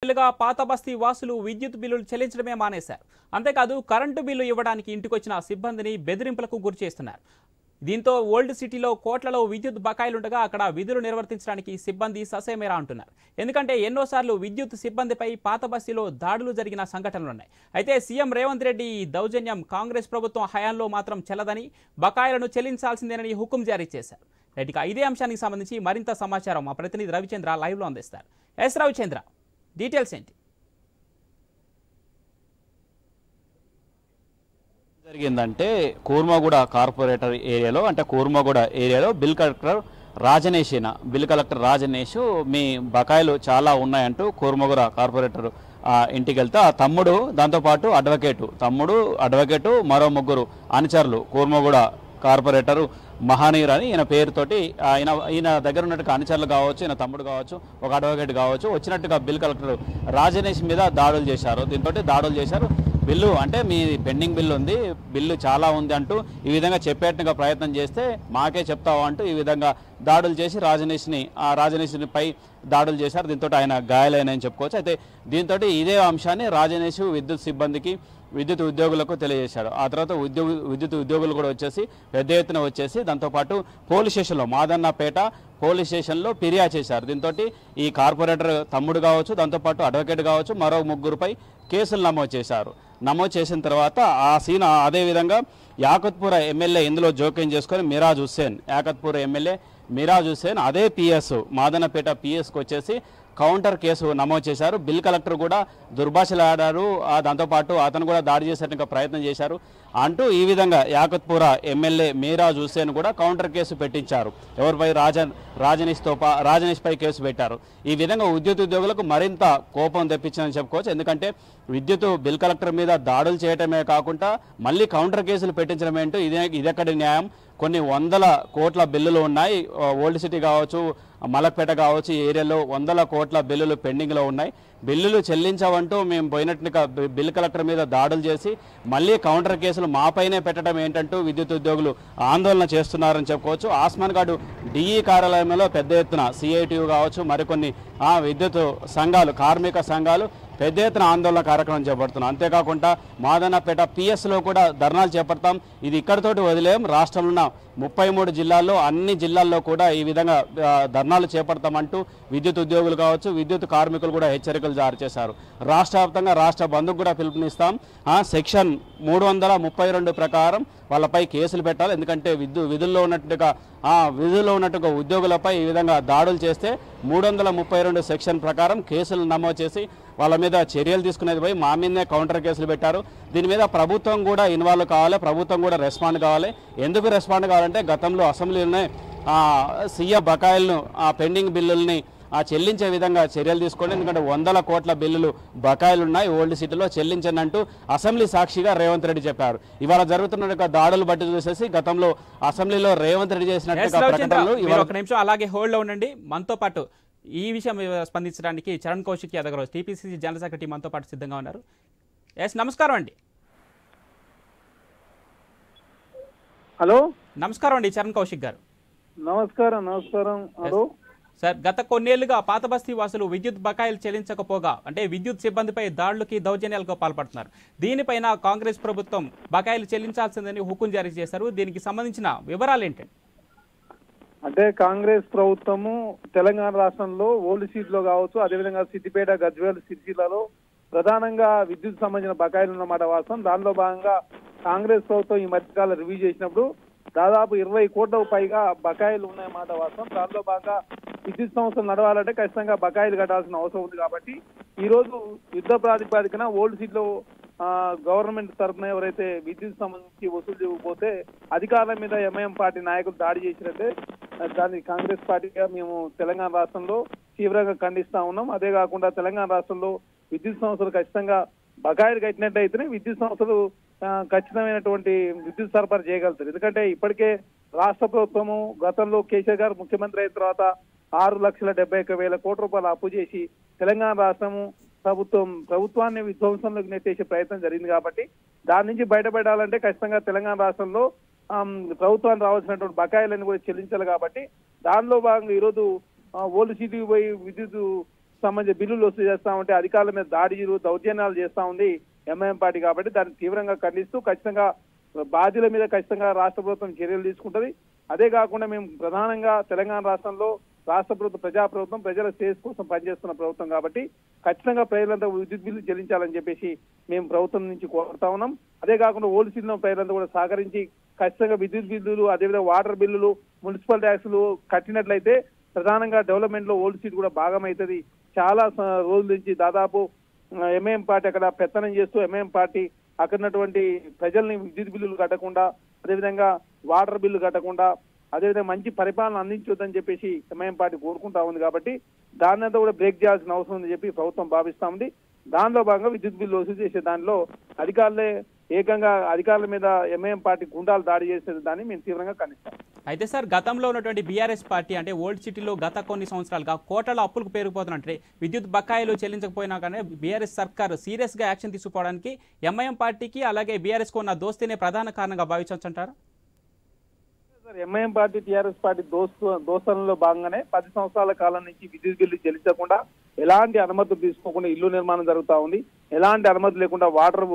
ఏళ్లుగా పాత బస్తీ వాసులు విద్యుత్ బిల్లులు చెల్లించడమే మానేశారు. అంతేకాదు కరెంటు బిల్లు ఇవ్వడానికి ఇంటికొచ్చిన సిబ్బందిని బెదిరింపులకు గురిచేస్తున్నారు. దీంతో ఓల్డ్ సిటీలో కోట్లలో విద్యుత్ బకాయిలుండగా అక్కడ విధులు నిర్వర్తించడానికి సిబ్బంది ససేమేరా అంటున్నారు. ఎందుకంటే ఎన్నోసార్లు విద్యుత్ సిబ్బందిపై పాత బస్తీలో దాడులు జరిగిన సంఘటనలున్నాయి. అయితే సీఎం రేవంత్ రెడ్డి ఈ దౌర్జన్యం కాంగ్రెస్ ప్రభుత్వం హయాంలో మాత్రం చెల్లదని, బకాయిలను చెల్లించాల్సిందేనని హుకుం జారీ చేశారు. ఇక ఇదే అంశానికి సంబంధించి మరింత సమాచారం మా ప్రతినిధి రవిచంద్ర లైవ్లో అందిస్తారు. ఎస్ రవిచంద్ర, డీటెయిల్స్ ఏంటి? జరిగిందంటే కూర్మగూడ కార్పొరేటర్ ఏరియాలో అంటే కూర్మగూడ ఏరియాలో బిల్ కలెక్టర్ రాజనేష్ మీ బకాయిలు చాలా ఉన్నాయంటూ కూర్మగూడ కార్పొరేటర్ ఇంటికి వెళ్తే ఆ తమ్ముడు దాంతోపాటు అడ్వకేటు మరో ముగ్గురు అనుచరులు కూర్మగూడ కార్పొరేటరు మహానీర్ అని ఈయన పేరుతోటి ఈయన దగ్గర ఉన్నట్టుగా అనుచరులు కావచ్చు, ఈయన తమ్ముడు కావచ్చు, ఒక అడ్వకేట్ కావచ్చు వచ్చినట్టుగా బిల్ కలెక్టర్ రాజనేష్ మీద దాడులు చేశారు. దీంతో దాడులు చేశారు. బిల్లు అంటే మీ పెండింగ్ బిల్లు ఉంది, బిల్లు చాలా ఉంది అంటూ ఈ విధంగా చెప్పేట్టుగా ప్రయత్నం చేస్తే మాకే చెప్తావు అంటూ ఈ విధంగా దాడులు చేసి రాజనేష్ని పై దాడులు చేశారు. దీంతో ఆయన గాయాలైనని చెప్పుకోవచ్చు. అయితే దీంతో ఇదే అంశాన్ని రాజనేష్ విద్యుత్ సిబ్బందికి, విద్యుత్ ఉద్యోగులకు తెలియజేశాడు. ఆ తర్వాత విద్యుత్ ఉద్యోగులు కూడా వచ్చేసి పెద్ద ఎత్తున వచ్చేసి దాంతోపాటు పోలీస్ స్టేషన్లో మాదన్నపేట పోలీస్ స్టేషన్లో ఫిర్యాదు చేశారు. దీంతో ఈ కార్పొరేటర్ తమ్ముడు కావచ్చు, దాంతోపాటు అడ్వకేట్ కావచ్చు, మరో ముగ్గురుపై కేసులు నమోదు చేశారు. నమోదు చేసిన తర్వాత అదేవిధంగా యాకత్పూర ఎమ్మెల్యే ఇందులో జోక్యం చేసుకొని మిరాజ్ హుస్సేన్ అదే పిఎస్ మాదన్నపేట పిఎస్కి వచ్చేసి కౌంటర్ కేసు నమోదు చేశారు. బిల్ కలెక్టర్ కూడా దుర్భాషలాడారు, దాంతోపాటు అతను కూడా దాడి చేసేట్టుగా ప్రయత్నం చేశారు అంటూ ఈ విధంగా యాకత్పూర ఎమ్మెల్యే మిరాజ్ హుస్సేన్ కూడా కౌంటర్ కేసు పెట్టించారు. ఎవరిపై రాజనేష్ పై కేసు పెట్టారు. ఈ విధంగా విద్యుత్ ఉద్యోగులకు మరింత కోపం తెప్పించిందని చెప్పుకోవచ్చు. ఎందుకంటే విద్యుత్ బిల్ కలెక్టర్ మీద దాడులు చేయటమే కాకుండా మళ్ళీ కౌంటర్ కేసులు పెట్టించడం ఏంటో ఇదెక్కడి న్యాయం? కొన్ని వందల కోట్ల బిల్లులు ఉన్నాయి. ఓల్డ్ సిటీ కావచ్చు, మలక్పేట కావచ్చు, ఈ ఏరియాలో వందల కోట్ల బిల్లులు పెండింగ్లో ఉన్నాయి. బిల్లులు చెల్లించవంటూ మేము పోయినట్టుగా బిల్ కలెక్టర్ మీద దాడులు చేసి మళ్ళీ కౌంటర్ కేసులు మాపైనే పెట్టడం ఏంటంటూ విద్యుత్ ఉద్యోగులు ఆందోళన చేస్తున్నారని చెప్పుకోవచ్చు. ఆస్మాన్ ఘాట్ డిఈ కార్యాలయంలో పెద్ద ఎత్తున సిఐటియు కావచ్చు, మరికొన్ని విద్యుత్ సంఘాలు, కార్మిక సంఘాలు పెద్ద ఎత్తున ఆందోళన కార్యక్రమం చేపడుతున్నాం. అంతేకాకుండా మాదన్నపేట పిఎస్లో కూడా ధర్నాలు చేపడతాం. ఇది ఇక్కడితోటి వదిలేం. రాష్ట్రంలో ఉన్న 33 జిల్లాల్లో అన్ని జిల్లాల్లో కూడా ఈ విధంగా ధర్నాలు చేపడతామంటూ విద్యుత్ ఉద్యోగులు కావచ్చు, విద్యుత్ కార్మికులు కూడా హెచ్చరికలు జారీ చేశారు. రాష్ట్ర వ్యాప్తంగా రాష్ట్ర బంద్కు కూడా పిలుపునిస్తాం. సెక్షన్ 332 ప్రకారం వాళ్ళపై కేసులు పెట్టాలి. ఎందుకంటే విధుల్లో ఉన్నట్టుగా ఉద్యోగులపై ఈ విధంగా దాడులు చేస్తే 332 సెక్షన్ ప్రకారం కేసులు నమోదు చేసి వాళ్ళ మీద చర్యలు తీసుకునేది పోయి మా మీదనే కౌంటర్ కేసులు పెట్టారు. దీని మీద ప్రభుత్వం కూడా ఇన్వాల్వ్ కావాలి, ప్రభుత్వం కూడా రెస్పాండ్ కావాలి. ఎందుకు రెస్పాండ్ కావాలంటే గతంలో అసెంబ్లీలోనే సీఎం బకాయిలను పెండింగ్ బిల్లుల్ని చెల్లించే విధంగా చర్యలు తీసుకోండి. ఎందుకంటే వందల కోట్ల బిల్లులు బకాయిలు ఉన్నాయి ఓల్డ్ సిటీలో, చెల్లించండి అంటూ అసెంబ్లీ సాక్షిగా రేవంత్ రెడ్డి చెప్పారు. ఇవాళ జరుగుతున్న దాడులు బట్టి చూసేసి గతంలో అసెంబ్లీలో రేవంత్ రెడ్డి చేసినట్టు అలాగే హోల్డ్ లో ఉండండి. మనతో పాటు ఈ విషయం స్పందించడానికి చరణ్ కౌశిక్ యాదవ్ గారు, టీపీసీసీ జనరల్ సెక్రటరీ మనతో పాటు సిద్ధంగా ఉన్నారు. ఎస్, నమస్కారం అండి. హలో, నమస్కారం అండి చరణ్ కౌశిక్ గారు. నమస్కారం. హలో సార్, గత కొన్నేళ్లుగా పాత బస్తీ వాసులు విద్యుత్ బకాయిలు చెల్లించకపోగా అంటే విద్యుత్ సిబ్బందిపై దాడులకి, దౌర్జన్యాలకు పాల్పడుతున్నారు. దీనిపైన కాంగ్రెస్ ప్రభుత్వం బకాయిలు చెల్లించాల్సిందని హుకుం జారీ చేశారు. దీనికి సంబంధించిన వివరాలు ఏంటండి? అంటే కాంగ్రెస్ ప్రభుత్వము తెలంగాణ రాష్ట్రంలో ఓల్డ్ సిటీలో కావచ్చు, అదేవిధంగా సిద్దిపేట, గజ్వేల్, సిరిసిల్లలో ప్రధానంగా విద్యుత్ సంబంధించిన బకాయిలు ఉన్నమాట వాస్తవం. దానిలో భాగంగా కాంగ్రెస్ ప్రభుత్వం ఈ మధ్యకాలం రివ్యూ చేసినప్పుడు దాదాపు 20 కోట్లకు పైగా బకాయిలు ఉన్నాయన్నమాట వాస్తవం. దానిలో భాగంగా విద్యుత్ సంస్థలు నడవాలంటే ఖచ్చితంగా బకాయిలు కట్టాల్సిన అవసరం ఉంది. కాబట్టి ఈ రోజు యుద్ధ ప్రాతిపదికన ఓల్డ్ సిటీలో గవర్నమెంట్ తరఫున ఎవరైతే విద్యుత్ సంబంధించి వసూలు చేయకపోతే అధికారుల మీద ఎంఐఎం పార్టీ నాయకులు దాడి చేసినట్టే దాన్ని కాంగ్రెస్ పార్టీగా మేము తెలంగాణ రాష్ట్రంలో తీవ్రంగా ఖండిస్తా ఉన్నాం. అదే కాకుండా తెలంగాణ రాష్ట్రంలో విద్యుత్ సంస్థలు ఖచ్చితంగా బకాయిలు కట్టినట్టయితేనే విద్యుత్ సంస్థలు ఖచ్చితమైనటువంటి విద్యుత్ సరఫరా చేయగలుగుతారు. ఎందుకంటే ఇప్పటికే రాష్ట్ర ప్రభుత్వము గతంలో కేసీఆర్ గారు ముఖ్యమంత్రి అయిన తర్వాత 6,71,000 కోట్ల రూపాయలు అప్పు చేసి తెలంగాణ రాష్ట్రము ప్రభుత్వాన్ని విధ్వంసంలోకి నెట్టేసే ప్రయత్నం జరిగింది. కాబట్టి దాని నుంచి బయటపడాలంటే ఖచ్చితంగా తెలంగాణ రాష్ట్రంలో ప్రభుత్వానికి రావాల్సినటువంటి బకాయిలను కూడా చెల్లించాలి. కాబట్టి దానిలో భాగంగా ఈరోజు ఓల్డ్ సిటీ పోయి విద్యుత్ సంబంధించిన బిల్లులు వసూలు చేస్తా ఉంటే అధికారుల మీద దాడులు దౌర్జన్యాలు చేస్తా ఉంది ఎంఐఎం పార్టీ కాబట్టి దాన్ని తీవ్రంగా ఖండిస్తూ ఖచ్చితంగా బాధ్యుల మీద ఖచ్చితంగా రాష్ట్ర ప్రభుత్వం చర్యలు తీసుకుంటది. అదే కాకుండా మేము ప్రధానంగా తెలంగాణ రాష్ట్రంలో రాష్ట్ర ప్రభుత్వం ప్రజాప్రభుత్వం ప్రజల శ్రేయస్ కోసం పనిచేస్తున్న ప్రభుత్వం కాబట్టి ఖచ్చితంగా ప్రజలంతా విద్యుత్ బిల్లు చెల్లించాలని చెప్పేసి మేము ప్రభుత్వం నుంచి కోరుతా ఉన్నాం. అదే కాకుండా ఓల్డ్ సిటీలో ప్రజలంతా కూడా సహకరించి ఖచ్చితంగా విద్యుత్ బిల్లులు అదేవిధంగా వాటర్ బిల్లులు మున్సిపల్ ట్యాక్సులు కట్టినట్లయితే ప్రధానంగా డెవలప్మెంట్ లో ఓల్డ్ సిటీ కూడా భాగమవుతుంది. చాలా రోజుల నుంచి దాదాపు ఎంఐఎం పార్టీ అక్కడ పెత్తనం చేస్తూ ఎంఐఎం పార్టీ అక్కడున్నటువంటి ప్రజల్ని విద్యుత్ బిల్లులు కట్టకుండా అదేవిధంగా వాటర్ బిల్లు కట్టకుండా అదేవిధంగా మంచి పరిపాలన అందించొద్దని చెప్పేసి ఎంఐఎం పార్టీ కోరుకుంటా ఉంది కాబట్టి దాన్నంతా కూడా బ్రేక్ చేయాల్సిన అవసరం ఉందని చెప్పి ప్రభుత్వం భావిస్తా ఉంది. దానిలో భాగంగా విద్యుత్ బిల్లు వసూలు చేసే దానిలో అధికారులే ఏకంగా అధికారుల మీద ఎంఐఎం పార్టీ గుండాలు దాడి చేసే దాన్ని మేము తీవ్రంగా ఖండిస్తాం. అయితే సార్ గతంలో ఉన్నటువంటి బీఆర్ఎస్ పార్టీ అంటే ఓల్డ్ సిటీలో గత కొన్ని సంవత్సరాలుగా కోట్ల అప్పులకు పేరుకుపోతున్నట్టే విద్యుత్ బకాయిలు చెల్లించకపోయినా కానీ బీఆర్ఎస్ సర్కార్ సీరియస్గా యాక్షన్ తీసుకోవడానికి ఎంఐఎం పార్టీకి అలాగే బీఆర్ఎస్కు ఉన్న దోస్తీనే ప్రధాన కారణంగా భావించంటారా? ఎంఐఎం పార్టీ టీఆర్ఎస్ పార్టీ దోస్తనలో భాగంగానే 10 సంవత్సరాల కాలం నుంచి విద్యుత్ బిల్లు చెల్లించకుండా ఎలాంటి అనుమతులు తీసుకోకుండా ఇల్లు నిర్మాణం జరుగుతా ఉంది. ఎలాంటి అనుమతి లేకుండా వాటర్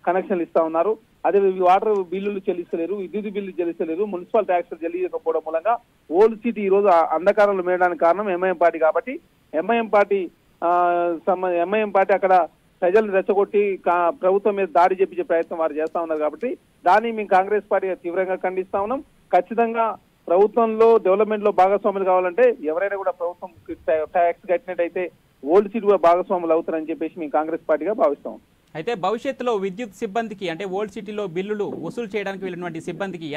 కనెక్షన్లు ఇస్తా ఉన్నారు. అదే వాటర్ బిల్లులు చెల్లిస్తలేరు, విద్యుత్ బిల్లు చెల్లిస్తలేరు, మున్సిపల్ ట్యాక్సులు చెల్లించకపోవడం మూలంగా ఓల్డ్ సిటీ ఈ రోజు అంధకారంలో మేయడానికి కారణం ఎంఐఎం పార్టీ కాబట్టి ఎంఐఎం పార్టీ అక్కడ ప్రజలను రెచ్చగొట్టి ప్రభుత్వం మీద దాడి చేపించే ప్రయత్నం వారు చేస్తా ఉన్నారు కాబట్టి దాన్ని మేము కాంగ్రెస్ పార్టీ తీవ్రంగా ఖండిస్తా ఉన్నాం. ఖచ్చితంగా ప్రభుత్వంలో డెవలప్మెంట్ లో భాగస్వాములు కావాలంటే ఎవరైనా కూడా ప్రభుత్వం ట్యాక్స్ కట్టినట్టయితే ఓల్డ్ సిటీ కూడా భాగస్వాములు అవుతారని చెప్పేసి మేము కాంగ్రెస్ పార్టీగా భావిస్తాం. అయితే భవిష్యత్తులో విద్యుత్ సిబ్బందికి అంటే ఓల్డ్ సిటీలో బిల్లులు వసూలు చేయడానికి వెళ్ళినటువంటి సిబ్బందికి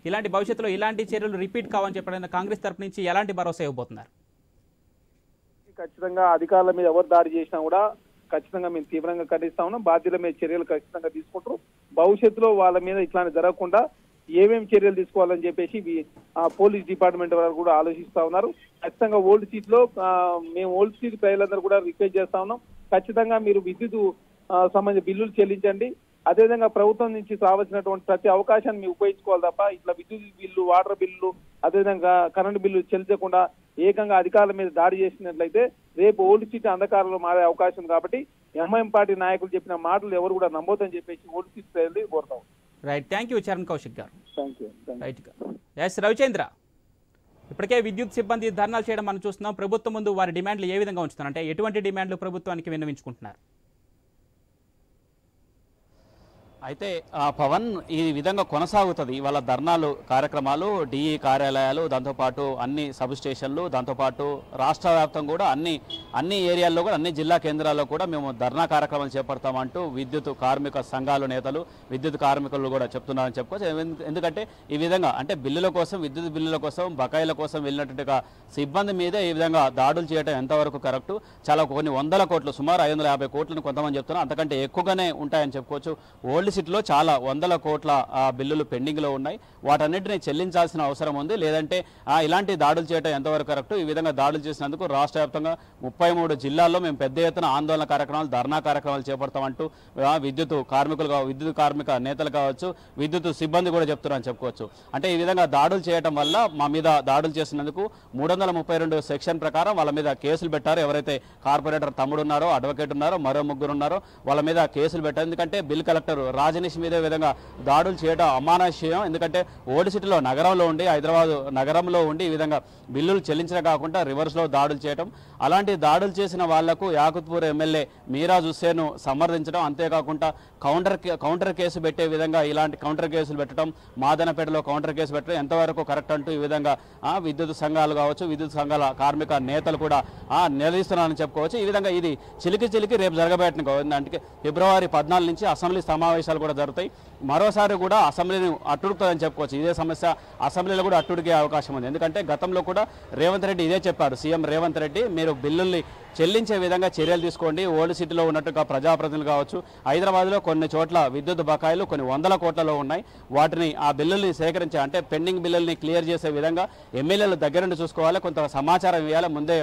ఇలాంటి భవిష్యత్తులో ఇలాంటి చర్యలు రిపీట్ కావాలని చెప్పడం కాంగ్రెస్ తరఫు నుంచి ఎలాంటి భరోసా ఇవ్వబోతున్నారు? ఖచ్చితంగా అధికారుల మీద ఎవరు దాడి చేసినా కూడా ఖచ్చితంగా మేము తీవ్రంగా ఖండిస్తా ఉన్నాం. బాధ్యుల మీద చర్యలు ఖచ్చితంగా తీసుకుంటారు. భవిష్యత్తులో వాళ్ళ మీద ఇట్లాంటి జరగకుండా ఏమేమి చర్యలు తీసుకోవాలని చెప్పేసి పోలీస్ డిపార్ట్మెంట్ వారు కూడా ఆలోచిస్తా ఉన్నారు. ఖచ్చితంగా ఓల్డ్ సీట్ లో మేము ఓల్డ్ సీట్ ప్రజలందరూ కూడా రిక్వెస్ట్ చేస్తా ఉన్నాం. ఖచ్చితంగా మీరు విద్యుత్ సంబంధించిన బిల్లులు చెల్లించండి. అదేవిధంగా ప్రభుత్వం నుంచి రావాల్సినటువంటి ప్రతి అవకాశాన్ని మీరు ఉపయోగించుకోవాలి తప్ప ఇట్లా విద్యుత్ బిల్లు వాటర్ బిల్లు అదేవిధంగా కరెంటు బిల్లు చెల్లించకుండా ఏకంగా అధికారుల మీద దాడి చేసినట్లయితే రేపు ఓల్డ్ సీట్ అంధకారంలో మారే అవకాశం కాబట్టి ఎంఐఎం పార్టీ నాయకులు చెప్పిన మాటలు ఎవరు కూడా నమ్మొద్దని చెప్పేసి ఓల్డ్ సీట్ ప్రజలు కోరుతాం. Right, thank you Charan Kaushik garu. Thank you. Right, S Ravichandra, ఇప్పటికే విద్యుత్ సిబ్బంది ధర్నాలు చేయడం మనం చూస్తున్నాం. ప్రభుత్వం ముందు వారి డిమాండ్లు ఏ విధంగా ఉంచుతున్నారు, అంటే ఎటువంటి డిమాండ్లు ప్రభుత్వానికి విన్నవించుకుంటున్నారు? అయితే పవన్ ఈ విధంగా కొనసాగుతుంది వాళ్ళ ధర్నాలు కార్యక్రమాలు డిఈ కార్యాలయాలు దాంతోపాటు అన్ని సబ్ స్టేషన్లు దాంతోపాటు రాష్ట్ర వ్యాప్తంగా కూడా అన్ని ఏరియాల్లో కూడా అన్ని జిల్లా కేంద్రాల్లో కూడా మేము ధర్నా కార్యక్రమాలు చేపడతామంటూ విద్యుత్ కార్మిక సంఘాలు నేతలు విద్యుత్ కార్మికులు కూడా చెప్తున్నారని చెప్పుకోవచ్చు. ఎందుకంటే ఈ విధంగా అంటే బిల్లుల కోసం విద్యుత్ బిల్లుల కోసం బకాయిల కోసం వెళ్ళినట్టుగా సిబ్బంది మీదే ఈ విధంగా దాడులు చేయడం ఎంతవరకు కరెక్టు? చాలా కొన్ని వందల కోట్లు సుమారు 550 కోట్లను కొంతమంది చెప్తున్నారు, అంతకంటే ఎక్కువగానే ఉంటాయని చెప్పుకోవచ్చు. ఓల్డ్ సిటీలో చాలా వందల కోట్ల బిల్లులు పెండింగ్లో ఉన్నాయి. వాటన్నిటిని చెల్లించాల్సిన అవసరం ఉంది. లేదంటే ఇలాంటి దాడులు చేయడం ఎంతవరకు కరెక్ట్? ఈ విధంగా దాడులు చేసినందుకు రాష్ట్ర వ్యాప్తంగా 33 జిల్లాల్లో మేము పెద్ద ఎత్తున ఆందోళన కార్యక్రమాలు ధర్నా కార్యక్రమాలు చేపడతామంటూ విద్యుత్ కార్మిక నేతలు కావచ్చు విద్యుత్ సిబ్బంది కూడా చెప్తున్నారని చెప్పుకోవచ్చు. అంటే ఈ విధంగా దాడులు చేయడం వల్ల మా మీద దాడులు చేసినందుకు 332 సెక్షన్ ప్రకారం వాళ్ళ మీద కేసులు పెట్టారు. ఎవరైతే కార్పొరేటర్ తమ్ముడు ఉన్నారో అడ్వకేట్ ఉన్నారో మరో ముగ్గురు ఉన్నారో వాళ్ళ మీద కేసులు పెట్టారు. ఎందుకంటే బిల్ కలెక్టర్ రాజనీష్ మీద విధంగా దాడులు చేయడం అమానుష్యం. ఎందుకంటే ఓల్డ్ సిటీలో నగరంలో ఉండి హైదరాబాద్ నగరంలో ఉండి ఈ విధంగా బిల్లులు చెల్లించడం కాకుండా రివర్స్లో దాడులు చేయడం, అలాంటి దాడులు చేసిన వాళ్లకు యాకుత్పూర్ ఎమ్మెల్యే మీరాజ్ హుస్సేన్ సమర్థించడం, అంతేకాకుండా కౌంటర్ కేసు పెట్టే విధంగా ఇలాంటి కౌంటర్ కేసులు పెట్టడం, మాదనపేటలో కౌంటర్ కేసు పెట్టడం ఎంతవరకు కరెక్ట్ అంటూ ఈ విధంగా విద్యుత్ సంఘాలు కావచ్చు విద్యుత్ సంఘాల కార్మిక నేతలు కూడా నిలదీస్తున్నారని చెప్పుకోవచ్చు. ఈ విధంగా ఇది చిలికి రేపు జరగబెట్టిన అంటే ఫిబ్రవరి 14 నుంచి అసెంబ్లీ సమావేశాలు కూడా జరుగుతాయి. మరోసారి కూడా అసెంబ్లీని అట్టుడుకుతుందని చెప్పుకోవచ్చు. ఇదే సమస్య అసెంబ్లీలో కూడా అట్టుడికే అవకాశం ఉంది. ఎందుకంటే గతంలో కూడా రేవంత్ రెడ్డి ఇదే చెప్పారు. సీఎం రేవంత్ రెడ్డి మీరు బిల్లుల్ని చెల్లించే విధంగా చర్యలు తీసుకోండి. ఓల్డ్ సిటీలో ఉన్నట్టుగా ప్రజాప్రతినిధులు కావచ్చు హైదరాబాద్లో కొన్ని చోట్ల విద్యుత్ బకాయిలు కొన్ని వందల కోట్లలో ఉన్నాయి. వాటిని ఆ బిల్లుల్ని సేకరించే అంటే పెండింగ్ బిల్లుల్ని క్లియర్ చేసే విధంగా ఎమ్మెల్యేలు దగ్గరుండి చూసుకోవాలి. కొంత సమాచారం ఇవ్వాలి, ముందే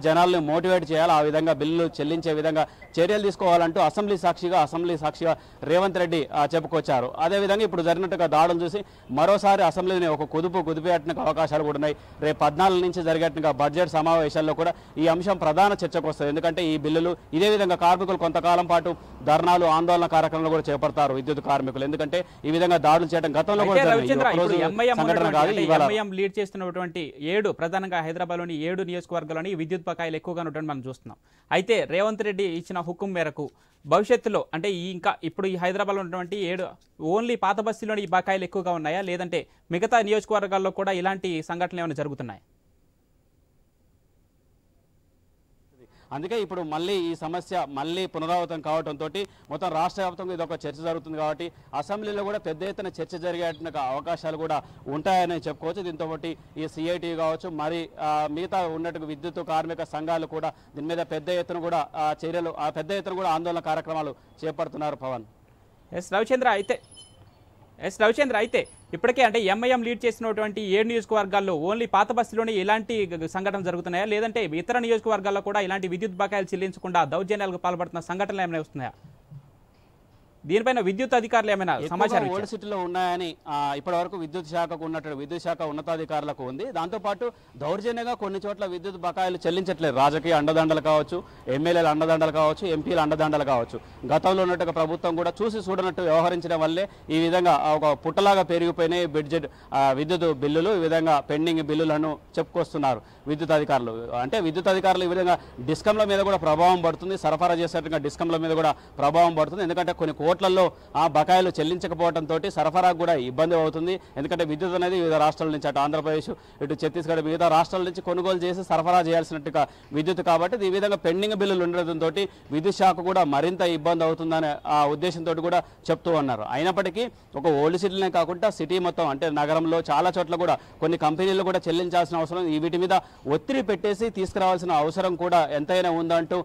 జనాలను మోటివేట్ చేయాలి. ఆ విధంగా బిల్లులు చెల్లించే విధంగా చర్యలు తీసుకోవాలంటూ అసెంబ్లీ సాక్షిగా రేవంత్ రెడ్డి చెప్పుకొచ్చారు. అదేవిధంగా ఇప్పుడు జరిగినట్టుగా దాడులు చూసి మరోసారి అసెంబ్లీని ఒక కుదిపేయడానికి అవకాశాలు కూడా ఉన్నాయి. రేపు 14 నుంచి జరిగేట్టుగా బడ్జెట్ సమావేశాల్లో కూడా ఈ అంశం ప్రధాన చర్చ చర్చకు వస్తుంది. ఎందుకంటే ఈ బిల్లులు ఇదే విధంగా కార్మికులు కొంతకాలం పాటు ధర్నాలు ఆందోళన కార్యక్రమాలు కూడా చేపడతారు విద్యుత్ కార్మికులు. ఎందుకంటే ఈ విధంగా దాడులు చేయడం గతంలో కూడా ఎంఐఎం లీడ్ చేస్తున్నటువంటి 7 ప్రధానంగా హైదరాబాద్లోని 7 నియోజకవర్గాల్లోని విద్యుత్ బకాయిలు ఎక్కువగా ఉండడం మనం చూస్తున్నాం. అయితే రేవంత్ రెడ్డి ఇచ్చిన హుకుం మేరకు భవిష్యత్తులో అంటే ఇంకా ఇప్పుడు ఈ హైదరాబాద్లో ఉన్నటువంటి 7 ఓన్లీ పాత బస్తీలోని ఈ బకాయిలు ఎక్కువగా ఉన్నాయా, లేదంటే మిగతా నియోజకవర్గాల్లో కూడా ఇలాంటి సంఘటనలు ఏమైనా జరుగుతున్నాయి? అందుకే ఇప్పుడు మళ్ళీ ఈ సమస్య మళ్ళీ పునరావృతం కావడంతో మొత్తం రాష్ట్ర వ్యాప్తంగా ఇది ఒక చర్చ జరుగుతుంది. కాబట్టి అసెంబ్లీలో కూడా పెద్ద ఎత్తున చర్చ జరిగే అవకాశాలు కూడా ఉంటాయని చెప్పుకోవచ్చు. దీంతో పాటు ఈ సిఐటి కావచ్చు, మరి మిగతా ఉన్నట్టు విద్యుత్ కార్మిక సంఘాలు కూడా దీని మీద పెద్ద ఎత్తున కూడా చర్యలు పెద్ద ఎత్తున కూడా ఆందోళన కార్యక్రమాలు చేపడుతున్నారు. పవన్ రవిచంద్ర అయితే ఇప్పటికే అంటే ఎంఐఎం లీడ్ చేసినటువంటి 7 నియోజకవర్గాల్లో ఓన్లీ పాత బస్తీలోనే ఇలాంటి సంఘటనలు జరుగుతున్నాయా, లేదంటే ఇతర నియోజకవర్గాల్లో కూడా ఇలాంటి విద్యుత్ బకాయిలు చెల్లించకుండా దౌర్జన్యాలకు పాల్పడుతున్న సంఘటనలు ఏమైనా వస్తున్నాయా? దీనిపైన విద్యుత్ అధికారులు ఏమైనా సమాచారం ఓల్డ్ సిటీలో ఉన్నాయని ఇప్పటి వరకు విద్యుత్ శాఖకు ఉన్నట్టు విద్యుత్ శాఖ ఉన్నతాధికారులకు ఉంది. దాంతోపాటు దౌర్జన్యంగా కొన్ని చోట్ల విద్యుత్ బకాయిలు చెల్లించట్లేదు. రాజకీయ అండదండలు కావచ్చు, ఎమ్మెల్యేల అండదండలు కావచ్చు, ఎంపీల అండదండలు కావచ్చు. గతంలో ఉన్నట్టుగా ప్రభుత్వం కూడా చూసి చూడనట్టు వ్యవహరించడం వల్లే ఈ విధంగా ఒక పుట్టలాగా పెరిగిపోయినాయి విద్యుత్ బిల్లులు. ఈ విధంగా పెండింగ్ బిల్లులను చెప్పుకొస్తున్నారు విద్యుత్ అధికారులు. అంటే విద్యుత్ అధికారులు ఈ విధంగా డిస్కంల మీద కూడా ప్రభావం పడుతుంది, సరఫరా చేసేట్టుగా డిస్కంల మీద కూడా ప్రభావం పడుతుంది. ఎందుకంటే కొన్ని కోట్లలో ఆ బకాయిలు చెల్లించకపోవడంతో సరఫరాకు కూడా ఇబ్బంది అవుతుంది. ఎందుకంటే విద్యుత్ అనేది వివిధ రాష్ట్రాల నుంచి అటు ఆంధ్రప్రదేశ్, ఇటు ఛత్తీస్గఢ్ మిగతా రాష్ట్రాల నుంచి కొనుగోలు చేసి సరఫరా చేయాల్సినట్టుగా విద్యుత్. కాబట్టి ఈ విధంగా పెండింగ్ బిల్లులు ఉండడంతో విద్యుత్ శాఖ కూడా మరింత ఇబ్బంది అవుతుందనే ఆ ఉద్దేశంతో కూడా చెప్తూ ఉన్నారు. అయినప్పటికీ ఒక ఓల్డ్ సిటీలనే కాకుండా సిటీ మొత్తం అంటే నగరంలో చాలా చోట్ల కూడా కొన్ని కంపెనీలు కూడా చెల్లించాల్సిన అవసరం, వీటి మీద ఒత్తిడి పెట్టేసి తీసుకురావాల్సిన అవసరం కూడా ఎంతైనా ఉందంటూ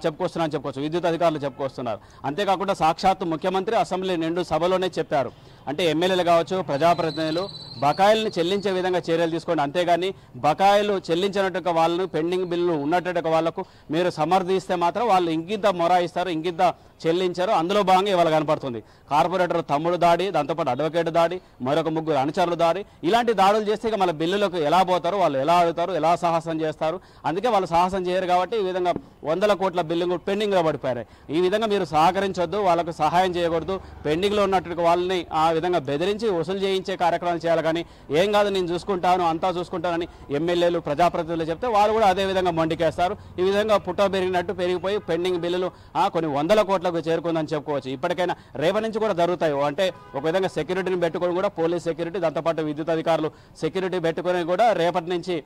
చెప్పుకోవచ్చు విద్యుత్ అధికారులు చెప్పుకొస్తున్నారు. అంతేకాకుండా సాక్షాత్తు ముఖ్యమంత్రి అసెంబ్లీ నిండు సభలోనే చెప్పారు. అంటే ఎమ్మెల్యేలు కావచ్చు, ప్రజాప్రతినిధులు బకాయిలను చెల్లించే విధంగా చర్యలు తీసుకోండి, అంతేగాని బకాయిలు చెల్లించినట్టుగా వాళ్ళను పెండింగ్ బిల్లులు ఉన్నట్టుగా వాళ్లకు మీరు సమర్థిస్తే మాత్రం వాళ్ళు ఇంకింత మొరాయిస్తారు, ఇంకింత చెల్లించారు. అందులో భాగంగా ఇవాళ కనపడుతుంది కార్పొరేటర్ తమ్ముడు దాడి, దాంతోపాటు అడ్వకేట్ దాడి, మరొక 3 అనుచరులు దాడి. ఇలాంటి దాడులు చేస్తే ఇక మళ్ళీ బిల్లులకు ఎలా పోతారు, వాళ్ళు ఎలా అడుగుతారు, ఎలా సాహసం చేస్తారు. అందుకే వాళ్ళు సాహసం చేయరు కాబట్టి ఈ విధంగా 100 కోట్ల బిల్లు పెండింగ్లో పడిపోయాయి. ఈ విధంగా మీరు సహకరించొద్దు, వాళ్ళకు సహాయం చేయకూడదు. పెండింగ్లో ఉన్నట్టుగా వాళ్ళని ఆ విధంగా బెదిరించి వసూలు చేయించే కార్యక్రమాలు చేయాలి. కానీ ఏం కాదు నేను చూసుకుంటాను, అంతా చూసుకుంటానని ఎమ్మెల్యేలు, ప్రజాప్రతినిధులు చెప్తే వాళ్ళు కూడా అదే విధంగా మొండికేస్తారు. ఈ విధంగా పుట్ట పెరిగినట్టు పెరిగిపోయి పెండింగ్ బిల్లులు కొన్ని 100 కోట్లకు చేరుకుందని చెప్పుకోవచ్చు. ఇప్పటికైనా రేపటి నుంచి కూడా జరుగుతాయి. అంటే ఒక విధంగా సెక్యూరిటీని పెట్టుకొని కూడా పోలీస్ సెక్యూరిటీ, దాంతోపాటు విద్యుత్ అధికారులు సెక్యూరిటీ పెట్టుకొని కూడా రేపటి నుంచి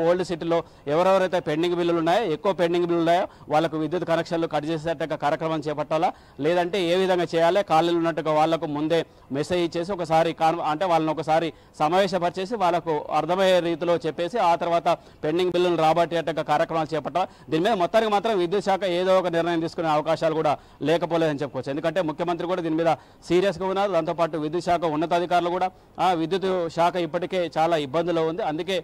ఓల్డ్ సిటీలో ఎవరెవరైతే పెండింగ్ బిల్లులు ఉన్నాయో, ఎక్కువ పెండింగ్ బిల్లులు ఉన్నాయో వాళ్ళకు విద్యుత్ కనెక్షన్లు కట్ చేసేట్టుగా కార్యక్రమం చేపట్టాలా, లేదంటే ఏ విధంగా చేయాలి, ఖాళీలు ఉన్నట్టుగా వాళ్లకు ముందే మెసేజ్ ఇచ్చేసి ఒకసారి అంటే వాళ్ళని ఒకసారి సమావేశపరిచేసి వాళ్ళకు అర్థమయ్యే రీతిలో చెప్పేసి ఆ తర్వాత పెండింగ్ బిల్లులు రాబట్టేట్టుగా కార్యక్రమాలు చేపట్టాలి. దీని మీద మొత్తానికి మాత్రం విద్యుత్ శాఖ ఏదో ఒక నిర్ణయం తీసుకునే అవకాశాలు కూడా లేకపోలేదని చెప్పుకోవచ్చు. ఎందుకంటే ముఖ్యమంత్రి కూడా దీని మీద సీరియస్గా ఉన్నారు. దాంతోపాటు విద్యుత్ శాఖ ఉన్నతాధికారులు కూడా విద్యుత్ శాఖ ఇప్పటికే చాలా ఇబ్బందులో ఉంది. అందుకే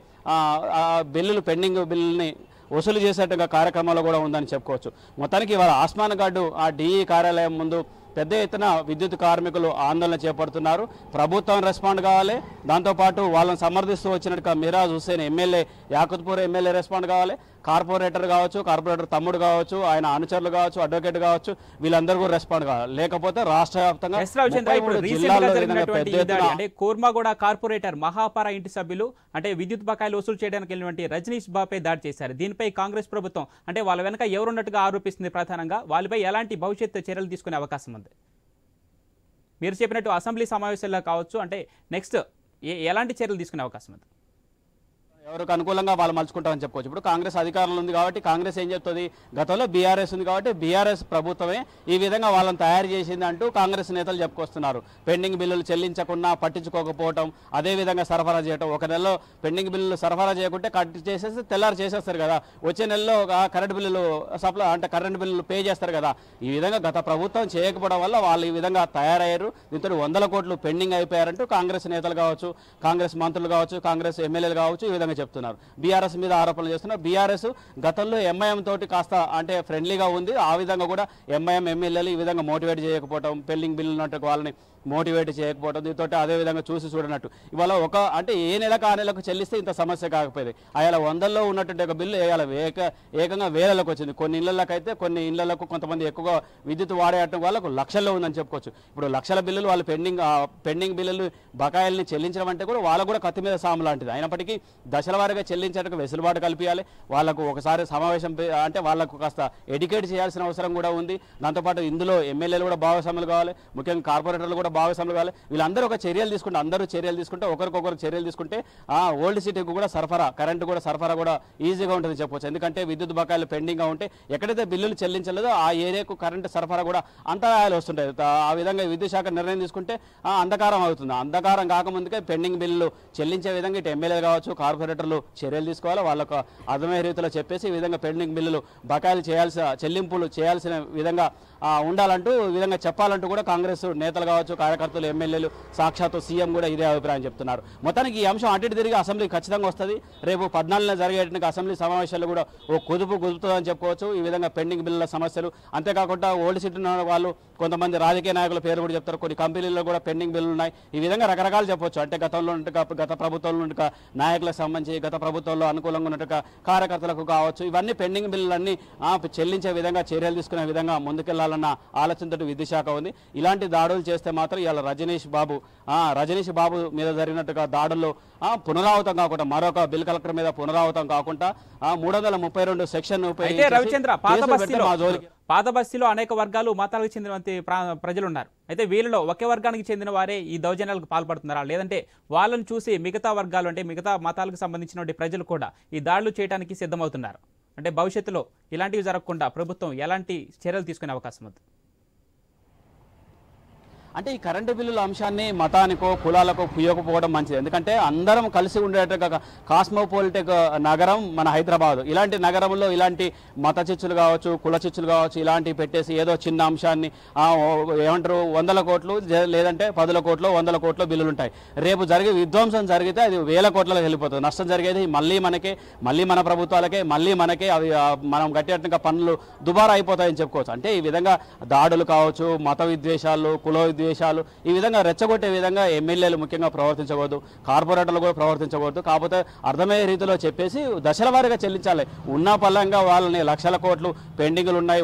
బిల్లులు పెండింగ్ బిల్లుల్ని వసూలు చేసేట్టుగా కార్యక్రమాలు కూడా ఉందని చెప్పుకోవచ్చు. మొత్తానికి ఇవాళ ఆస్మాన్ గార్డు డిఈ కార్యాలయం ముందు పెద్ద ఎత్తున విద్యుత్ కార్మికులు ఆందోళన చేపడుతున్నారు. ప్రభుత్వం రెస్పాండ్ కావాలి, దాంతోపాటు వాళ్ళని సమర్థిస్తూ వచ్చినట్టుగా Miraj Hussain MLA, Yakutpura MLA respond కావాలి, కార్పొరేటర్ కావచ్చు, కార్పొరేటర్ తమ్ముడు కావచ్చు, ఆయన అనుచరులు కావచ్చు, అడ్వకేట్ కావచ్చు, వీళ్ళందరూ కూడా రెస్పాండ్ కావాలి. లేకపోతే రాష్ట్ర వ్యాప్తంగా అంటే కోర్మాగూడ కార్పొరేటర్ మహాపార ఇంటి సభ్యులు అంటే విద్యుత్ బకాయిలు వసూలు చేయడానికి వెళ్ళినటువంటి రజనీష్ బాపై దాడి చేశారు. దీనిపై కాంగ్రెస్ ప్రభుత్వం అంటే వాళ్ళ వెనక ఎవరున్నట్టుగా ఆరోపిస్తుంది. ప్రధానంగా వాళ్ళపై ఎలాంటి భవిష్యత్తు చర్యలు తీసుకునే అవకాశం ఉంది? మీరు చెప్పినట్టు అసెంబ్లీ సమావేశాల్లో కావచ్చు, అంటే నెక్స్ట్ ఎలాంటి చర్యలు తీసుకునే అవకాశం ఉంది? ఎవరికి అనుకూలంగా వాళ్ళు మలుచుకుంటామని చెప్పుకోవచ్చు. ఇప్పుడు కాంగ్రెస్ అధికారంలో ఉంది కాబట్టి కాంగ్రెస్ ఏం చెప్తుంది, గతంలో బీఆర్ఎస్ ఉంది కాబట్టి బీఆర్ఎస్ ప్రభుత్వమే ఈ విధంగా వాళ్ళని తయారు చేసింది అంటూ కాంగ్రెస్ నేతలు చెప్పుకొస్తున్నారు. పెండింగ్ బిల్లులు చెల్లించకుండా పట్టించుకోకపోవడం, అదేవిధంగా సరఫరా చేయడం. ఒక నెలలో పెండింగ్ బిల్లులు సరఫరా చేయకుంటే కట్ చేసేసి తెల్లారు చేసేస్తారు కదా, వచ్చే నెలలో కరెంట్ బిల్లులు కరెంట్ బిల్లులు పే చేస్తారు కదా. ఈ విధంగా గత ప్రభుత్వం చేయకపోవడం వల్ల వాళ్ళు ఈ విధంగా తయారయ్యారు. దీంతో 100 కోట్లు పెండింగ్ అయిపోయారంటూ కాంగ్రెస్ నేతలు కావచ్చు, కాంగ్రెస్ మంత్రులు కావచ్చు, కాంగ్రెస్ ఎమ్మెల్యేలు కావచ్చు ఈ విధంగా చెప్తున్నారు. బీఆర్ఎస్ మీద ఆరోపణలు చేస్తున్నారు. బీఆర్ఎస్ గతంలో ఎంఐఎం తోటి కాస్త అంటే ఫ్రెండ్లీగా ఉంది. ఆ విధంగా కూడా ఎంఐఎం ఎమ్మెల్యేలు ఈ విధంగా మోటివేట్ చేయకపోవడం, పెండింగ్ బిల్లు ఉన్నట్టు వాళ్ళని మోటివేట్ చేయకపోవడం, దీంతో అదే విధంగా చూసి చూడనట్టు ఇవాళ అంటే ఏ నెలకు ఆ నెలకు చెల్లిస్తే ఇంత సమస్య కాకపోయేది. అలా 100లో ఉన్నటువంటి ఒక బిల్లు ఇవాళ ఏకంగా వేలలకు వచ్చింది. కొన్ని ఇళ్లకైతే కొన్ని ఇళ్లకు కొంతమంది ఎక్కువగా విద్యుత్ వాడేయటం వాళ్ళకు లక్షల్లో ఉందని చెప్పుకోవచ్చు. ఇప్పుడు లక్షల బిల్లులు వాళ్ళు పెండింగ్ బిల్లులు బకాయిల్ని చెల్లించడం అంటే కూడా వాళ్ళకు కూడా కత్తి మీద సాము లాంటిది. అయినప్పటికీ దశల వారీగా చెల్లించడానికి వెసులుబాటు కల్పించాలి. వాళ్ళకు ఒకసారి సమావేశం అంటే వాళ్ళకు కాస్త ఎడ్యుకేట్ చేయాల్సిన అవసరం కూడా ఉంది. దాంతోపాటు ఇందులో ఎమ్మెల్యేలు కూడా భాగస్వాములు కావాలి, ముఖ్యంగా కార్పొరేటర్లు కూడా భాగస్వాములు కావాలి. వీళ్ళందరూ ఒక చర్యలు తీసుకుంటే, అందరూ చర్యలు తీసుకుంటే, ఒకరికొకరు చర్యలు తీసుకుంటే ఓల్డ్ సిటీకి కూడా కరెంటు కూడా సరఫరా కూడా ఈజీగా ఉంటుంది చెప్పవచ్చు. ఎందుకంటే విద్యుత్ బకాయిలు పెండింగ్గా ఉంటే ఎక్కడైతే బిల్లులు చెల్లించలేదో ఆ ఏరియాకు కరెంటు సరఫరా కూడా అంతరాయాలు వస్తుంటాయి. ఆ విధంగా విద్యుత్ శాఖ నిర్ణయం తీసుకుంటే అంధకారం అవుతుంది. అంధకారం కాకముందుకే పెండింగ్ బిల్లులు చెల్లించే విధంగా ఇటు ఎమ్మెల్యేలు కావచ్చు, కార్పొరేటర్లు చర్యలు తీసుకోవాలి. వాళ్ళకు అర్థమయ్యే రీతిలో చెప్పేసి ఈ విధంగా పెండింగ్ బిల్లులు బకాయిలు చెల్లింపులు చేయాల్సిన విధంగా ఉండాలంటూ ఈ విధంగా చెప్పాలంటూ కూడా కాంగ్రెస్ నేతలు కావచ్చు, కార్యకర్తలు, ఎమ్మెల్యేలు, సాక్షాత్తు సీఎం కూడా ఇదే అభిప్రాయం చెప్తున్నారు. మొత్తానికి ఈ అంశం అటు తిరిగి అసెంబ్లీ ఖచ్చితంగా వస్తుంది. రేపు 14న జరిగేటువంటి అసెంబ్లీ సమావేశాలు కూడా ఓ కుదుపుతుందని చెప్పుకోవచ్చు. ఈ విధంగా పెండింగ్ బిల్లుల సమస్యలు అంతేకాకుండా ఓల్డ్ సిటీ వాళ్ళు కొంతమంది రాజకీయ నాయకుల పేరు కూడా చెప్తారు. కొన్ని కంపెనీల్లో కూడా పెండింగ్ బిల్లులు ఉన్నాయి. ఈ విధంగా రకరకాలు చెప్పవచ్చు. అంటే గత ప్రభుత్వంలో ఉన్న నాయకులకు సంబంధించి, గత ప్రభుత్వంలో అనుకూలంగా ఉన్నట్టు కార్యకర్తలకు కావచ్చు, ఇవన్నీ పెండింగ్ బిల్లులన్నీ చెల్లించే విధంగా చర్యలు తీసుకునే విధంగా ముందుకెళ్లాలన్న ఆలోచనతో విద్యుత్ శాఖ ఉంది. ఇలాంటి దాడులు చేస్తే మాత్రం ఇవాళ రజనీష్ బాబు మీద జరిగినట్టుగా దాడుల్లో పునరావృతం కాకుండా, మరొక బిల్ కలెక్టర్ మీద పునరావృతం కాకుండా 332 సెక్షన్ రవిచంద్ర, పాత బస్తీలో అనేక వర్గాలు, మతాలకు చెందిన ప్రజలు ఉన్నారు. అయితే వీళ్ళలో ఒకే వర్గానికి చెందిన వారే ఈ దౌర్జన్యాలకు పాల్పడుతున్నారా, లేదంటే వాళ్ళని చూసి మిగతా వర్గాలు అంటే మిగతా మతాలకు సంబంధించిన ప్రజలు కూడా ఈ దాడులు చేయడానికి సిద్ధమవుతున్నారు? అంటే భవిష్యత్తులో ఇలాంటివి జరగకుండా ప్రభుత్వం ఎలాంటి చర్యలు తీసుకునే అవకాశం ఉంది? అంటే ఈ కరెంటు బిల్లుల అంశాన్ని మతానికో కులాలకో పుయ్యకపోవడం మంచిది. ఎందుకంటే అందరం కలిసి ఉండేట్టుగా కాస్మోపాలిటిక్ నగరం మన హైదరాబాద్. ఇలాంటి నగరంలో ఇలాంటి మత చిచ్చులు కావచ్చు, కుల చిచ్చులు కావచ్చు, ఇలాంటివి పెట్టేసి ఏదో చిన్న అంశాన్ని ఏమంటారు 100 కోట్లు లేదంటే 10 కోట్లు 100 కోట్లు బిల్లులు ఉంటాయి. రేపు జరిగే విధ్వంసం జరిగితే అది 1000 కోట్లకు వెళ్ళిపోతుంది. నష్టం జరిగేది మళ్ళీ మన ప్రభుత్వాలకే, మళ్ళీ మనకే. అవి మనం కట్టేట్టుగా పనులు దుబారా అయిపోతాయని చెప్పుకోవచ్చు. అంటే ఈ విధంగా దాడులు కావచ్చు, మత విద్వేషాలు, కుల విద్వేషాలు ఈ విధంగా రెచ్చగొట్టే విధంగా ఎమ్మెల్యేలు ముఖ్యంగా ప్రవర్తించకూడదు, కార్పొరేటర్లు కూడా ప్రవర్తించకూడదు. కాకపోతే అర్థమయ్యే రీతిలో చెప్పేసి దశల వారీగా చెల్లించాలి. ఉన్న పల్లంగా వాళ్ళని లక్షల కోట్లు పెండింగ్లు ఉన్నాయి,